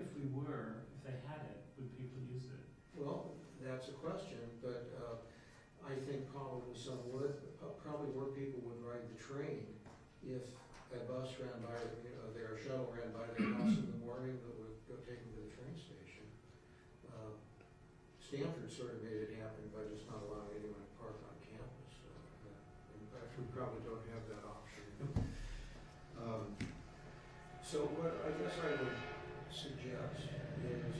they had it, would people use it? well, that's a question, but I think probably some would, probably more people would ride the train if a bus ran by, you know, their shuttle ran by their house in the morning that would go take them to the train station. Stanford sort of made it happen by just not allowing anyone to park on campus. In fact, we probably don't have that option. So what I guess I would suggest is,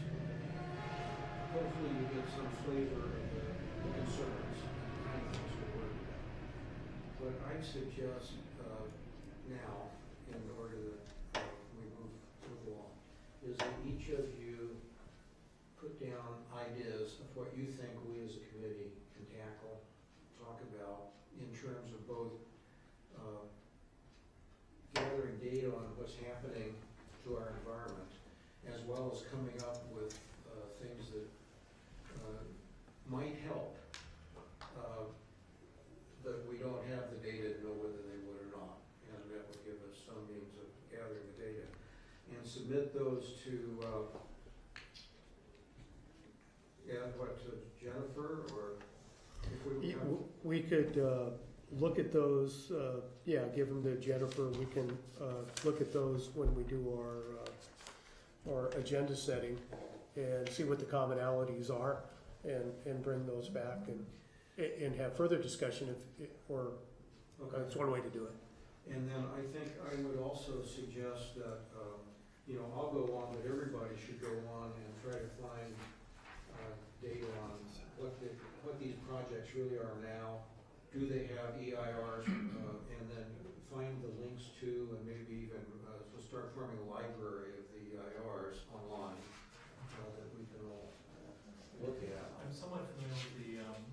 hopefully you get some flavor of the concerns and things we're worried about. What I suggest now, in order that we move along, is that each of you put down ideas of what you think we as a committee can tackle, talk about in terms of both gathering data on what's happening to our environment, as well as coming up with things that might help, but we don't have the data to know whether they would or not, and that would give us some means of gathering the data. And submit those to, to Jennifer, or if we would have... We could look at those, give them to Jennifer. We can look at those when we do our agenda setting and see what the commonalities are, and bring those back and have further discussion that's one way to do it. And then I think I would also suggest that, you know, I'll go on, but everybody should go on and try to find data on what these projects really are now. Do they have EIRs? And then find the links to, and maybe even start forming a library of the EIRs online that we can all look at. I'm somewhat familiar with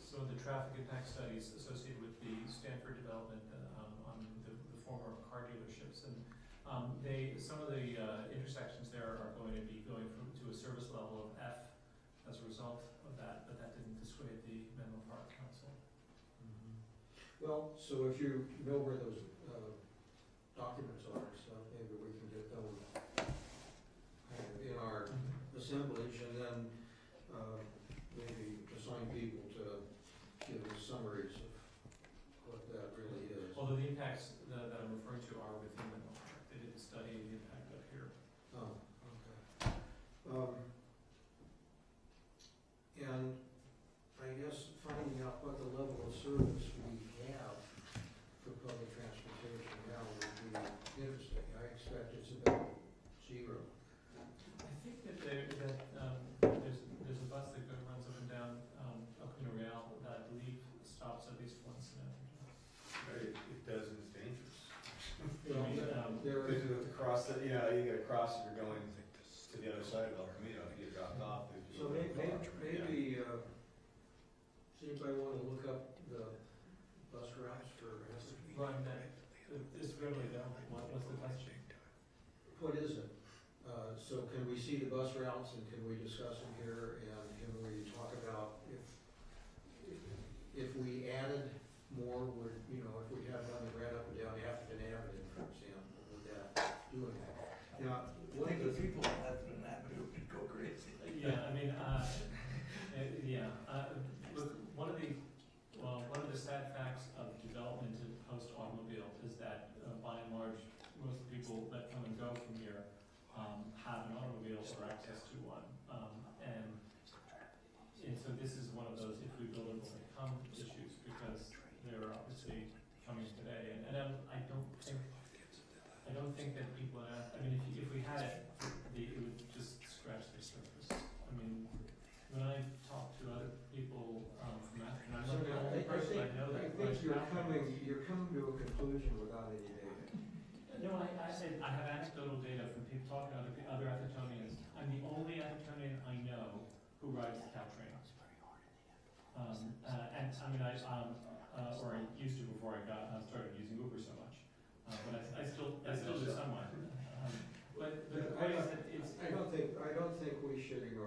some of the traffic impact studies associated with the Stanford development on the former car dealerships, and some of the intersections there are going to be going to a service level of F as a result of that, but that didn't dissuade the Menlo Park Council. Well, so if you know where those documents are, so maybe we can get them kind of in our assemblage, and then maybe assign people to give us summaries of what that really is. Although the impacts that I'm referring to are within Menlo Park, they didn't study the impact up here. Oh, okay. And I guess finding out what the level of service we have for public transportation now would be interesting. I expect it's about 0. I think that there's a bus that runs up and down El Camino Real that I believe stops at least once in It does, and it's dangerous. Well, there Because is, you have to cross the, you know, you gotta cross if you're going to the other side of El Camino, if you get dropped off. so maybe, does anybody want to look up the bus routes for Essex? Ryan, that is readily available. What's the question? What is it? So can we see the bus routes, and can we discuss them here, and can we talk about if we added more, would, you know, if we had one that ran up and down Atherton Avenue, for example, would that do anything? Now, I think the people on that avenue could go crazy. Yeah, I mean, look, one of the sad facts of development in post-automobile is that by and large, most people that come and go from here have an automobile or access to one. And so this is one of those if we build it will they come issues, because they're obviously coming today. And I don't think that people I mean, if we had it, it would just scratch the surface. I mean, when I talk to other people from Atherton, I'm not the only person I know that. I think you're coming to a conclusion without any data. No, I said I have anecdotal data from people talking to other Athertonians. I'm the only Athertonian I know who rides the Caltrain. And I mean, or I used to before I started using Uber so much. But I still do somewhat. But the point is that it's. I don't think we should ignore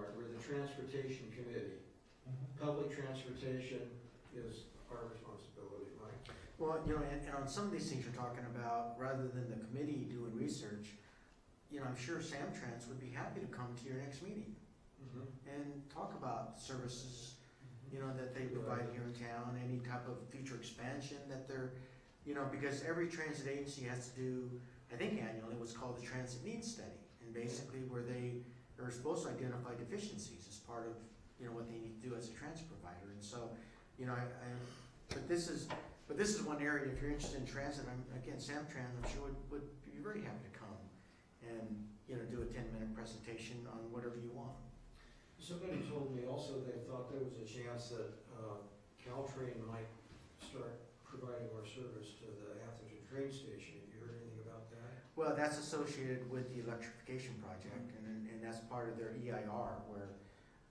Transportation Committee. Public transportation is our responsibility, Mike. Well, you know, and on some of these things you're talking about, rather than the committee doing research, you know, I'm sure Samtrans would be happy to come to your next meeting and talk about services, you know, that they provide here in town, any type of future expansion that they're, you know, because every transit agency has to do, I think annually, what's called the Transit Needs Study, and basically where they are supposed to identify deficiencies as part of, you know, what they need to do as a transit provider. And so, you know, but this is one area, if you're interested in transit, again, Samtrans, I'm sure would be very happy to come and, you know, do a 10-minute presentation on whatever you want. Somebody told me also they thought there was a chance that Caltrain might start providing more service to the Atherton train station. Have you heard anything about that? Well, that's associated with the electrification project, and that's part of their EIR, where,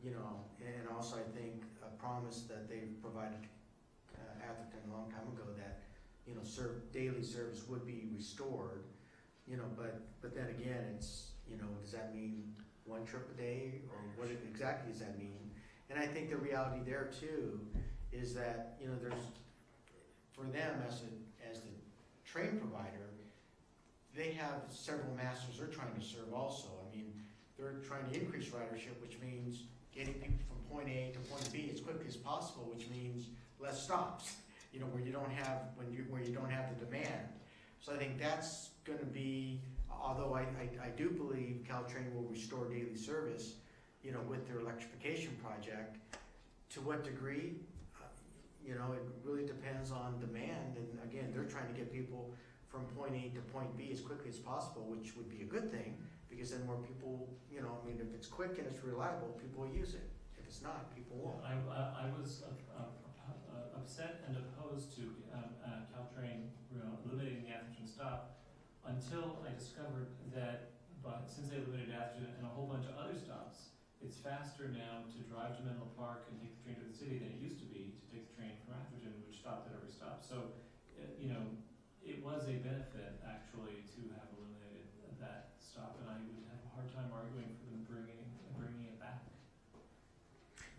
you know, and also I think a promise that they provided Atherton a long time ago that, you know, daily service would be restored, you know, but then again, it's, you know, does that mean one trip a day, or what exactly does that mean? And I think the reality there too is that, you know, there's, for them as the train provider, they have several masters they're trying to serve also. I mean, they're trying to increase ridership, which means getting people from point A to point B as quickly as possible, which means less stops, you know, where you don't have the demand. So I think that's going to be, although I do believe Caltrain will restore daily service, you know, with their electrification project. To what degree, you know, it really depends on demand. And again, they're trying to get people from point A to point B as quickly as possible, which would be a good thing, because then more people, you know, I mean, if it's quick and it's reliable, people will use it. If it's not, people won't. I was upset and opposed to Caltrain, you know, eliminating the Atherton stop until I discovered that, since they eliminated Atherton and a whole bunch of other stops, it's faster now to drive to Menlo Park and take the train to the city than it used to be to take the train from Atherton, which stopped at every stop. So, you know, it was a benefit actually to have eliminated that stop, and I would have a hard time arguing for them bringing it back.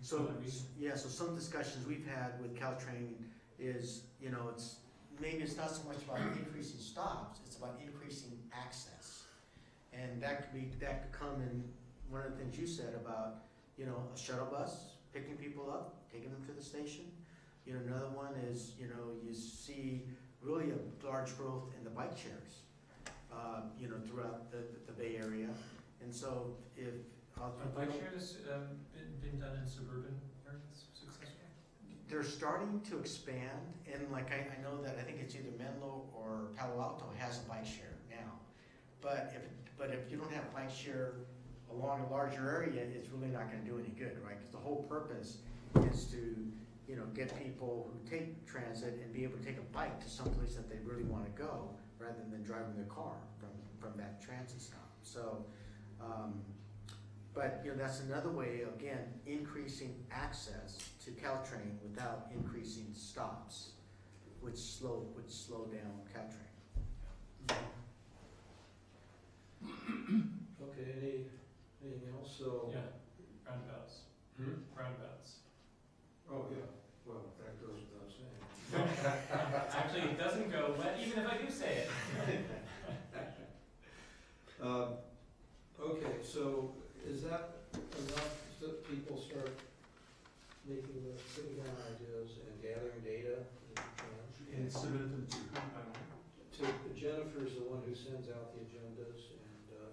So yeah, so some discussions we've had with Caltrain is, you know, it's not so much about increasing stops, it's about increasing access. And that could come in one of the things you said about, you know, a shuttle bus picking people up, taking them to the station. You know, another one is, you know, you see really a large growth in the bike shares, you know, throughout the Bay Area. And so if bike share has been done in suburban areas successfully? They're starting to expand, and like I know that I think it's either Menlo or Palo Alto has a bike share now. But if you don't have bike share along a larger area, it's really not going to do any good, right? Because the whole purpose is to, you know, get people who take transit and be able to take a bike to someplace that they really want to go, rather than driving their car from that transit stop. So, but you know, that's another way, again, increasing access to Caltrain without increasing stops, which slow down Caltrain. Okay, anything else? So Yeah, roundabouts. Roundabouts. Oh yeah. Well, that goes without saying. Actually, it doesn't go, but even if I do say it. Okay, so is that enough that people start putting down ideas and gathering data? And submit them to who? Jennifer's the one who sends out the agendas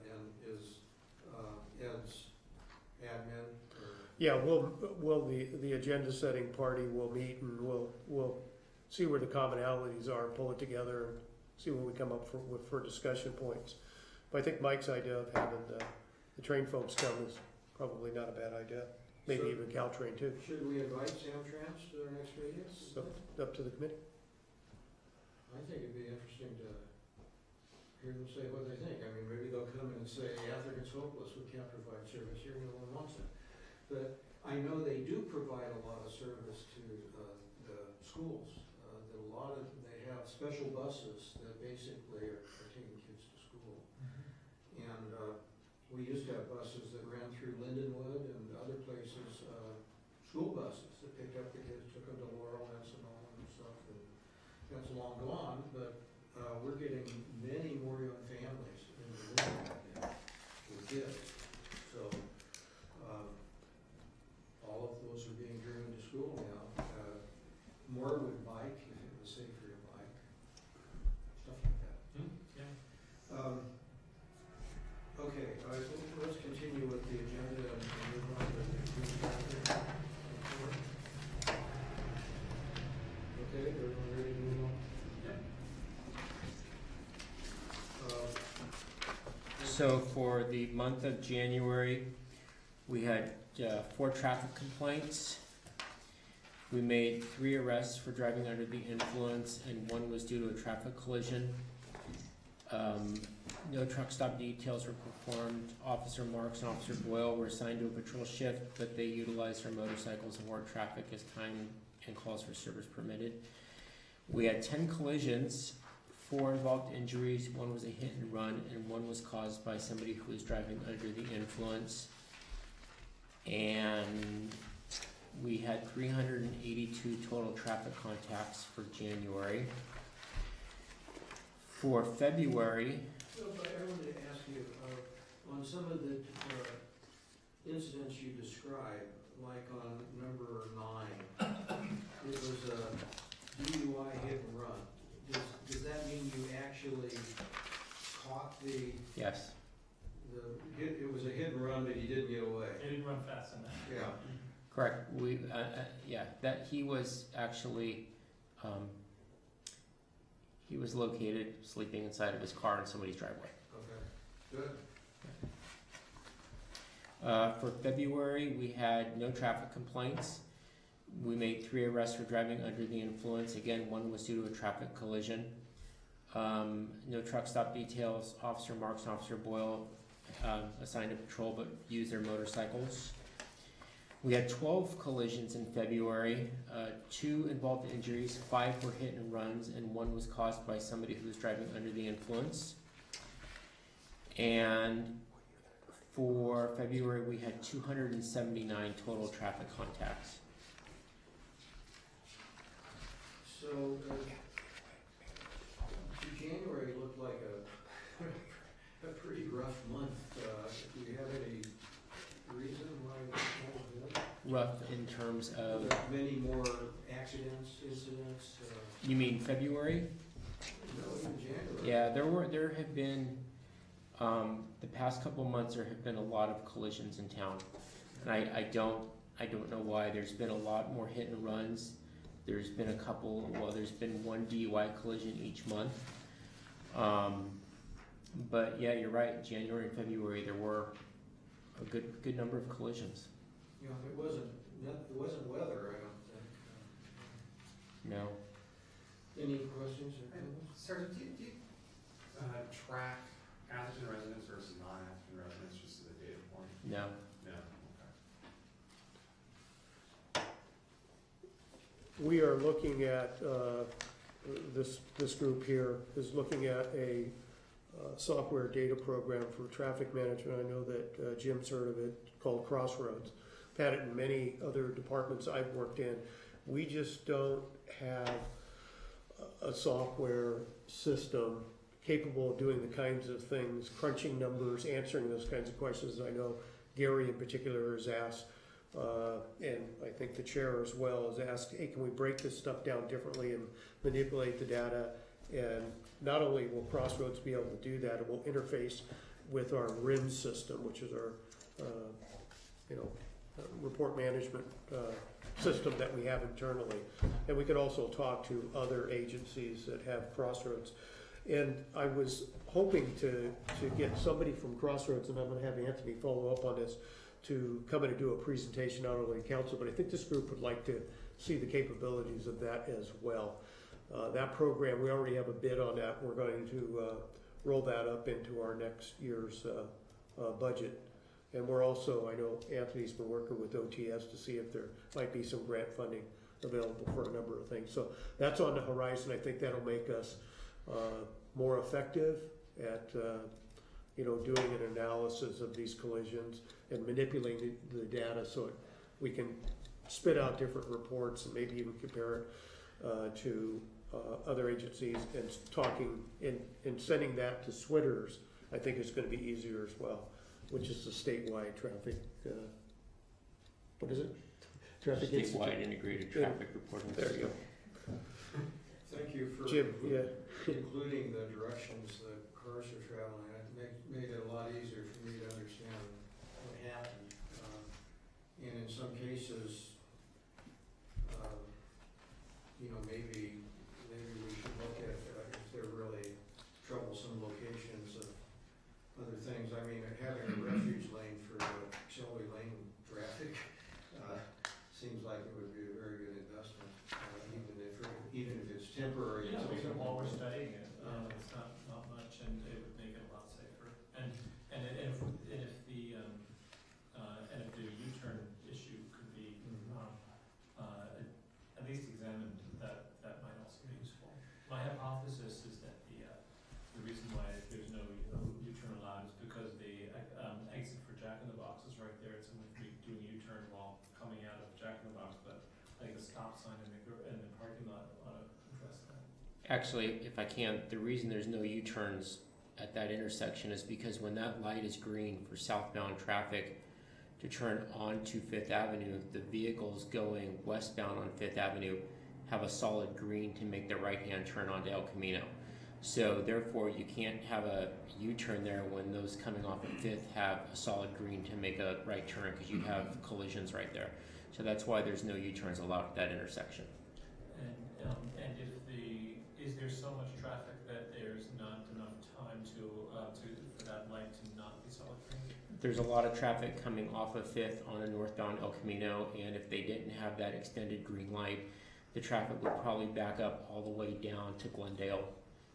and is Ed's admin. Yeah, the agenda setting party will meet and we'll see where the commonalities are, pull it together, and see what we come up with for discussion points. But I think Mike's idea of having the train folks come is probably not a bad idea. Maybe So, even Caltrain too. Should we invite Samtrans to our next meeting? So, up to the committee. I think it'd be interesting to hear them say what they think. I mean, maybe they'll come in and say, Atherton's hopeless, we can't provide service here, no one wants it. But I know they do provide a lot of service to the schools. They have special buses that basically are taking kids to school. And we used to have buses that ran through Lindenwood and other places school buses that picked up the kids, took them to Laurel and Sonoma and stuff. And that's long gone, but we're getting many more young families in the room now with kids. So all of those are being driven to school now. More would bike if it was safer to bike, stuff like that. Yeah. Okay, let's continue with the agenda and move on to the report. Okay, everyone ready to move on? So for the month of January, we had 4 traffic complaints. We made 3 arrests for driving under the influence, and 1 was due to a traffic collision. No truck stop details were performed. Officer Marks and Officer Boyle were assigned to a patrol shift, but they utilized their motorcycles and worked traffic as time and calls for service permitted. We had 10 collisions. 4 involved injuries. 1 was a hit and run, and 1 was caused by somebody who was driving under the influence. And we had 382 total traffic contacts for January. For February, So, but I wanted to ask you, on some of the incidents you described, like on number 9, it was a DUI hit and run. Does that mean you actually caught the, yes, it was a hit and run, but he didn't get away? They didn't run fast enough. Yeah. correct. We, yeah, that he was actually, he was located sleeping inside of his car in somebody's driveway. Okay, good. For February, we had no traffic complaints. We made 3 arrests for driving under the influence. Again, 1 was due to a traffic collision. No truck stop details. Officer Marks and Officer Boyle assigned to patrol but used their motorcycles. We had 12 collisions in February. 2 involved injuries, 5 were hit and runs, and 1 was caused by somebody who was driving under the influence. And for February, we had 279 total traffic contacts. So, January looked like a pretty rough month. Do you have any reason why it was that? Rough in terms of, Were there many more accidents, incidents? you mean February? No, even January. Yeah, there have been, the past couple of months, there have been a lot of collisions in town. And I don't know why. There's been a lot more hit and runs. There's been a couple, well, there's been 1 DUI collision each month. But yeah, you're right, January and February, there were a good number of collisions. You know, it wasn't weather, I don't think. No. Any questions or comments? Sir, do you track Atherton residents versus non-Atherton residents just as a data point? No. No. We are looking at, this group here is looking at a software data program for traffic management. I know that Jim's heard of it, called Crossroads. I've had it in many other departments I've worked in. We just don't have a software system capable of doing the kinds of things, crunching numbers, answering those kinds of questions. I know Gary in particular has asked, and I think the chair as well has asked, hey, can we break this stuff down differently and manipulate the data? And not only will Crossroads be able to do that, it will interface with our RIM system, which is our, report management system that we have internally. And we could also talk to other agencies that have Crossroads. And I was hoping to get somebody from Crossroads, and I'm gonna have Anthony follow up on this, to come in and do a presentation not only to council, but I think this group would like to see the capabilities of that as well. That program, we already have a bid on that. We're going to roll that up into our next year's budget. And we're also, I know Anthony's been working with OTS to see if there might be some grant funding available for a number of things. So that's on the horizon. I think that'll make us more effective at doing an analysis of these collisions and manipulating the data so we can spit out different reports and maybe even compare it to other agencies and talking and sending that to Switters, I think is gonna be easier as well, which is the statewide traffic, what is it? Traffic Institute. Statewide integrated traffic reporting. There you go. Thank you for Jim, yeah. including the directions that cars are traveling. It made it a lot easier for me to understand what happened. And in some cases, you know, maybe we should look at if they're really troublesome locations of other things. I mean, having a refuge lane for the auxiliary lane traffic seems like it would be a very good investment, even if it's temporary. Yeah, until something- while we're studying it, it's not much, and it would make it a lot safer. And if the U-turn issue could be, at least examined, that might also be useful. My hypothesis is that the reason why there's no U-turn allowed is because the exit for Jack in the Box is right there, and someone could be doing a U-turn while coming out of Jack in the Box, but I think the stop sign in the parking lot ought to address that. Actually, if I can, the reason there's no U-turns at that intersection is because when that light is green for southbound traffic to turn onto Fifth Avenue, the vehicles going westbound on Fifth Avenue have a solid green to make the right-hand turn onto El Camino. So therefore, you can't have a U-turn there when those coming off of Fifth have a solid green to make a right turn, because you have collisions right there. So that's why there's no U-turns allowed at that intersection. And is there so much traffic that there's not enough time for that light to not be solid green? There's a lot of traffic coming off of Fifth on a northbound El Camino, and if they didn't have that extended green light, the traffic would probably back up all the way down to Glendale,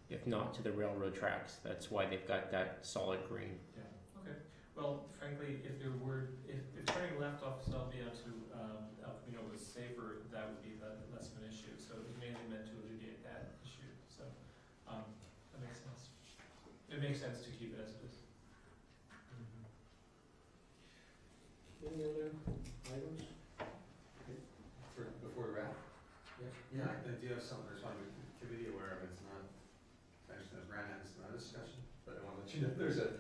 if not to the railroad tracks. That's why they've got that solid green. Yeah, okay. Well, frankly, if turning left off Salvia to El Camino was safer, that would be less of an issue. So it was mainly meant to alleviate that issue. So that makes sense. It makes sense to keep it as it is. Any other items? Before we wrap? Yeah. Yeah, I do have something I just want to be aware of. It's not, actually, it's not a discussion, but I want to let you know there's a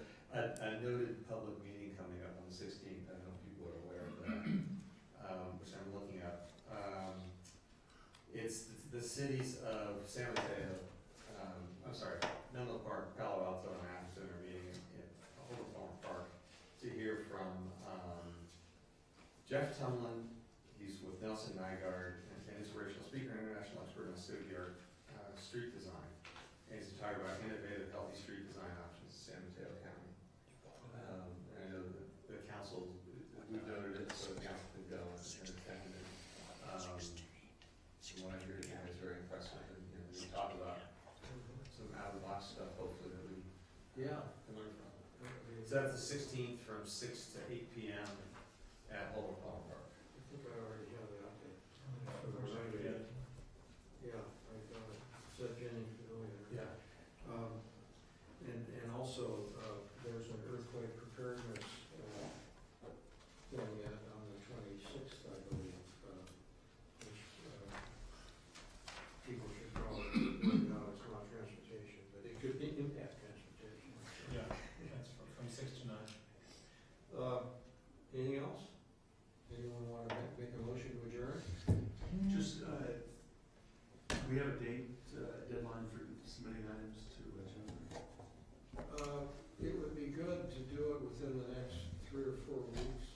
noted public meeting coming up on the 16th. I don't know if people are aware of that, which I'm looking up. It's the cities of San Mateo, Menlo Park, Palo Alto, and Atherton are meeting in Homer Park to hear from Jeff Tumlin. He's with Nelson Nygaard, an inspirational speaker and international expert on state-of-the-art street design. And he's to talk about innovative, healthy street design options in San Mateo County. I know the council, we noted it, so the council can go and attend it. From what I hear, it's very impressive, and we talk about some out-of-the-box stuff, hopefully, that we Yeah. can learn from. So that's the 16th from 6 to 8 p.m. at Homer Park. I think I already have the update. Yeah, I got it. Said Jenny earlier. Yeah. And also, there's an earthquake preparedness thing on the 26th, I believe, which people should probably work out. It's not transportation, but it could impact transportation. Yeah, that's from 6 to 9. Anything else? Anyone want to make a motion to adjourn? Just, we have a deadline for submitting items to agenda. It would be good to do it within the next 3 or 4 weeks,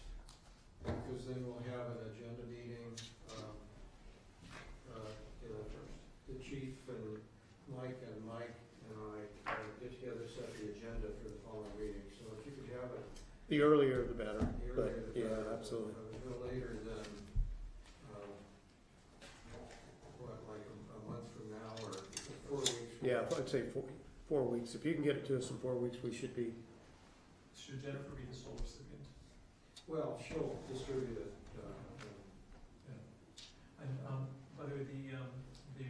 because then we'll have an agenda meeting. The chief and Mike and I get together, set the agenda for the following meeting. So if you could have it The earlier the better, the but earlier, the yeah, better. absolutely. No later than, like a month from now, or 4 weeks? Yeah, I'd say 4 weeks. If you can get it to us in 4 weeks, we should be. Should Jennifer be the sole recipient? Well, she'll distribute it. And by the way, the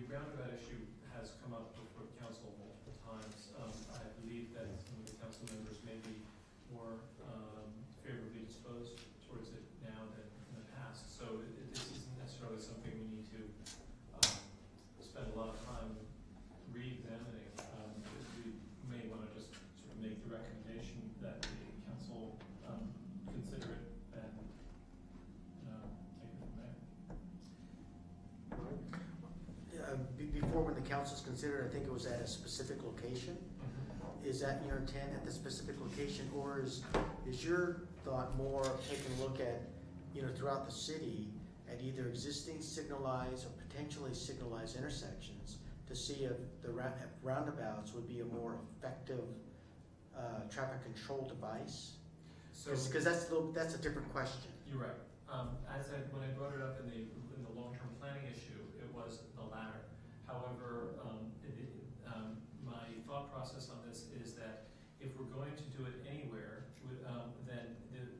roundabout issue has come up before council multiple times. I believe that some of the council members may be more favorably disposed towards it now than in the past. So this is council's considered, I think it was at a specific location. Is that your intent at the specific location, or is your thought more of taking a look at, throughout the city at either existing signalized or potentially signalized intersections to see if the roundabouts would be a more effective traffic control device? So, Because that's a different question. you're right. When I brought it up in the long-term planning issue, it was the latter. However, my thought process on this is that if we're going to do it anywhere, then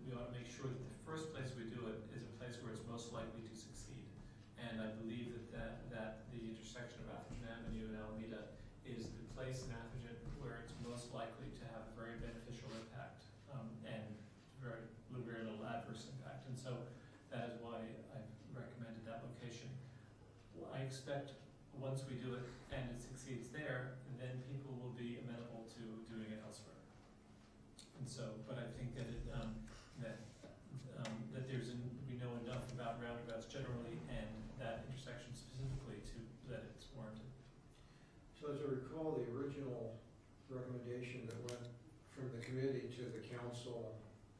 we ought to make sure that the first place we do it is a place where it's most likely to succeed. And I believe that the intersection of Atherton Avenue and Alameda is the place in Atherton where it's most likely to have a very beneficial impact, and very little adverse impact. And so that is why I've recommended that location. I expect once we do it and it succeeds there, then people will be amenable to doing it elsewhere. And so, but I think that we know enough about roundabouts generally and that intersection specifically that it's warranted. So as I recall, the original recommendation that went from the committee to the council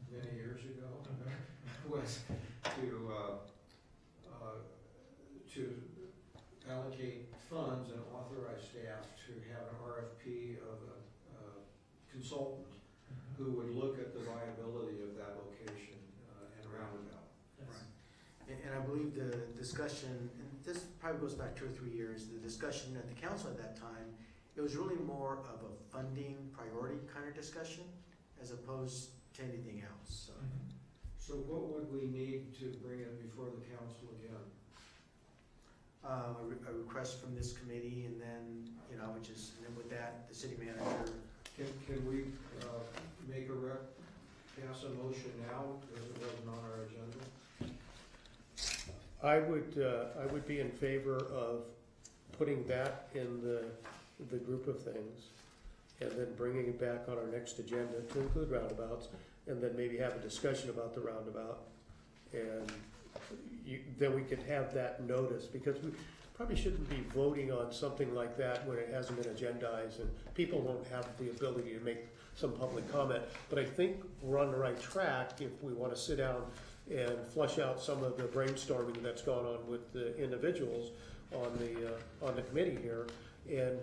many years ago was to allocate funds and authorize staff to have an RFP of a consultant who would look at the viability of that location and roundabout. Yes. And I believe the discussion, and this probably goes back 2 or 3 years, the discussion at the council at that time, it was really more of a funding priority kind of discussion as opposed to anything else. So. So what would we need to bring it before the council again? A request from this committee, and then, and then with that, the city manager. Can we pass a motion now, as it wasn't on our agenda? I would be in favor of putting that in the group of things, and then bringing it back on our next agenda to include roundabouts, and then maybe have a discussion about the roundabout. And then we could have that notice, because we probably shouldn't be voting on something like that when it hasn't been agendized and people won't have the ability to make some public comment. But I think we're on the right track if we want to sit down and flush out some of the brainstorming that's gone on with the individuals on the committee here, and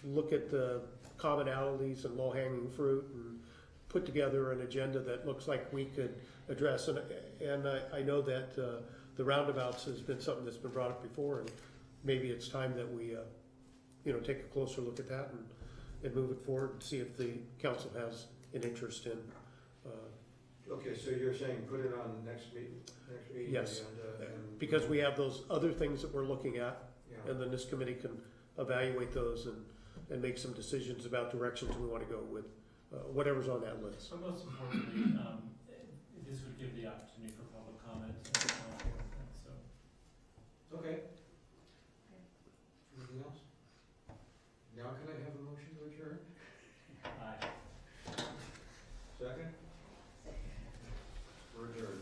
look at the commonalities and low-hanging fruit, and put together an agenda that looks like we could address. And I know that the roundabouts has been something that's been brought up before, and maybe it's time that we take a closer look at that and move it forward and see if the council has an interest in. Okay, so you're saying put it on the next meeting Yes. agenda? Because we have those other things that we're looking at, Yeah. and then this committee can evaluate those and make some decisions about directions we want to go with, whatever's on that list. So most importantly, this would give the opportunity for public comment and so. Okay. Anything else? Now can I have a motion to adjourn? Aye. Second? We're adjourned.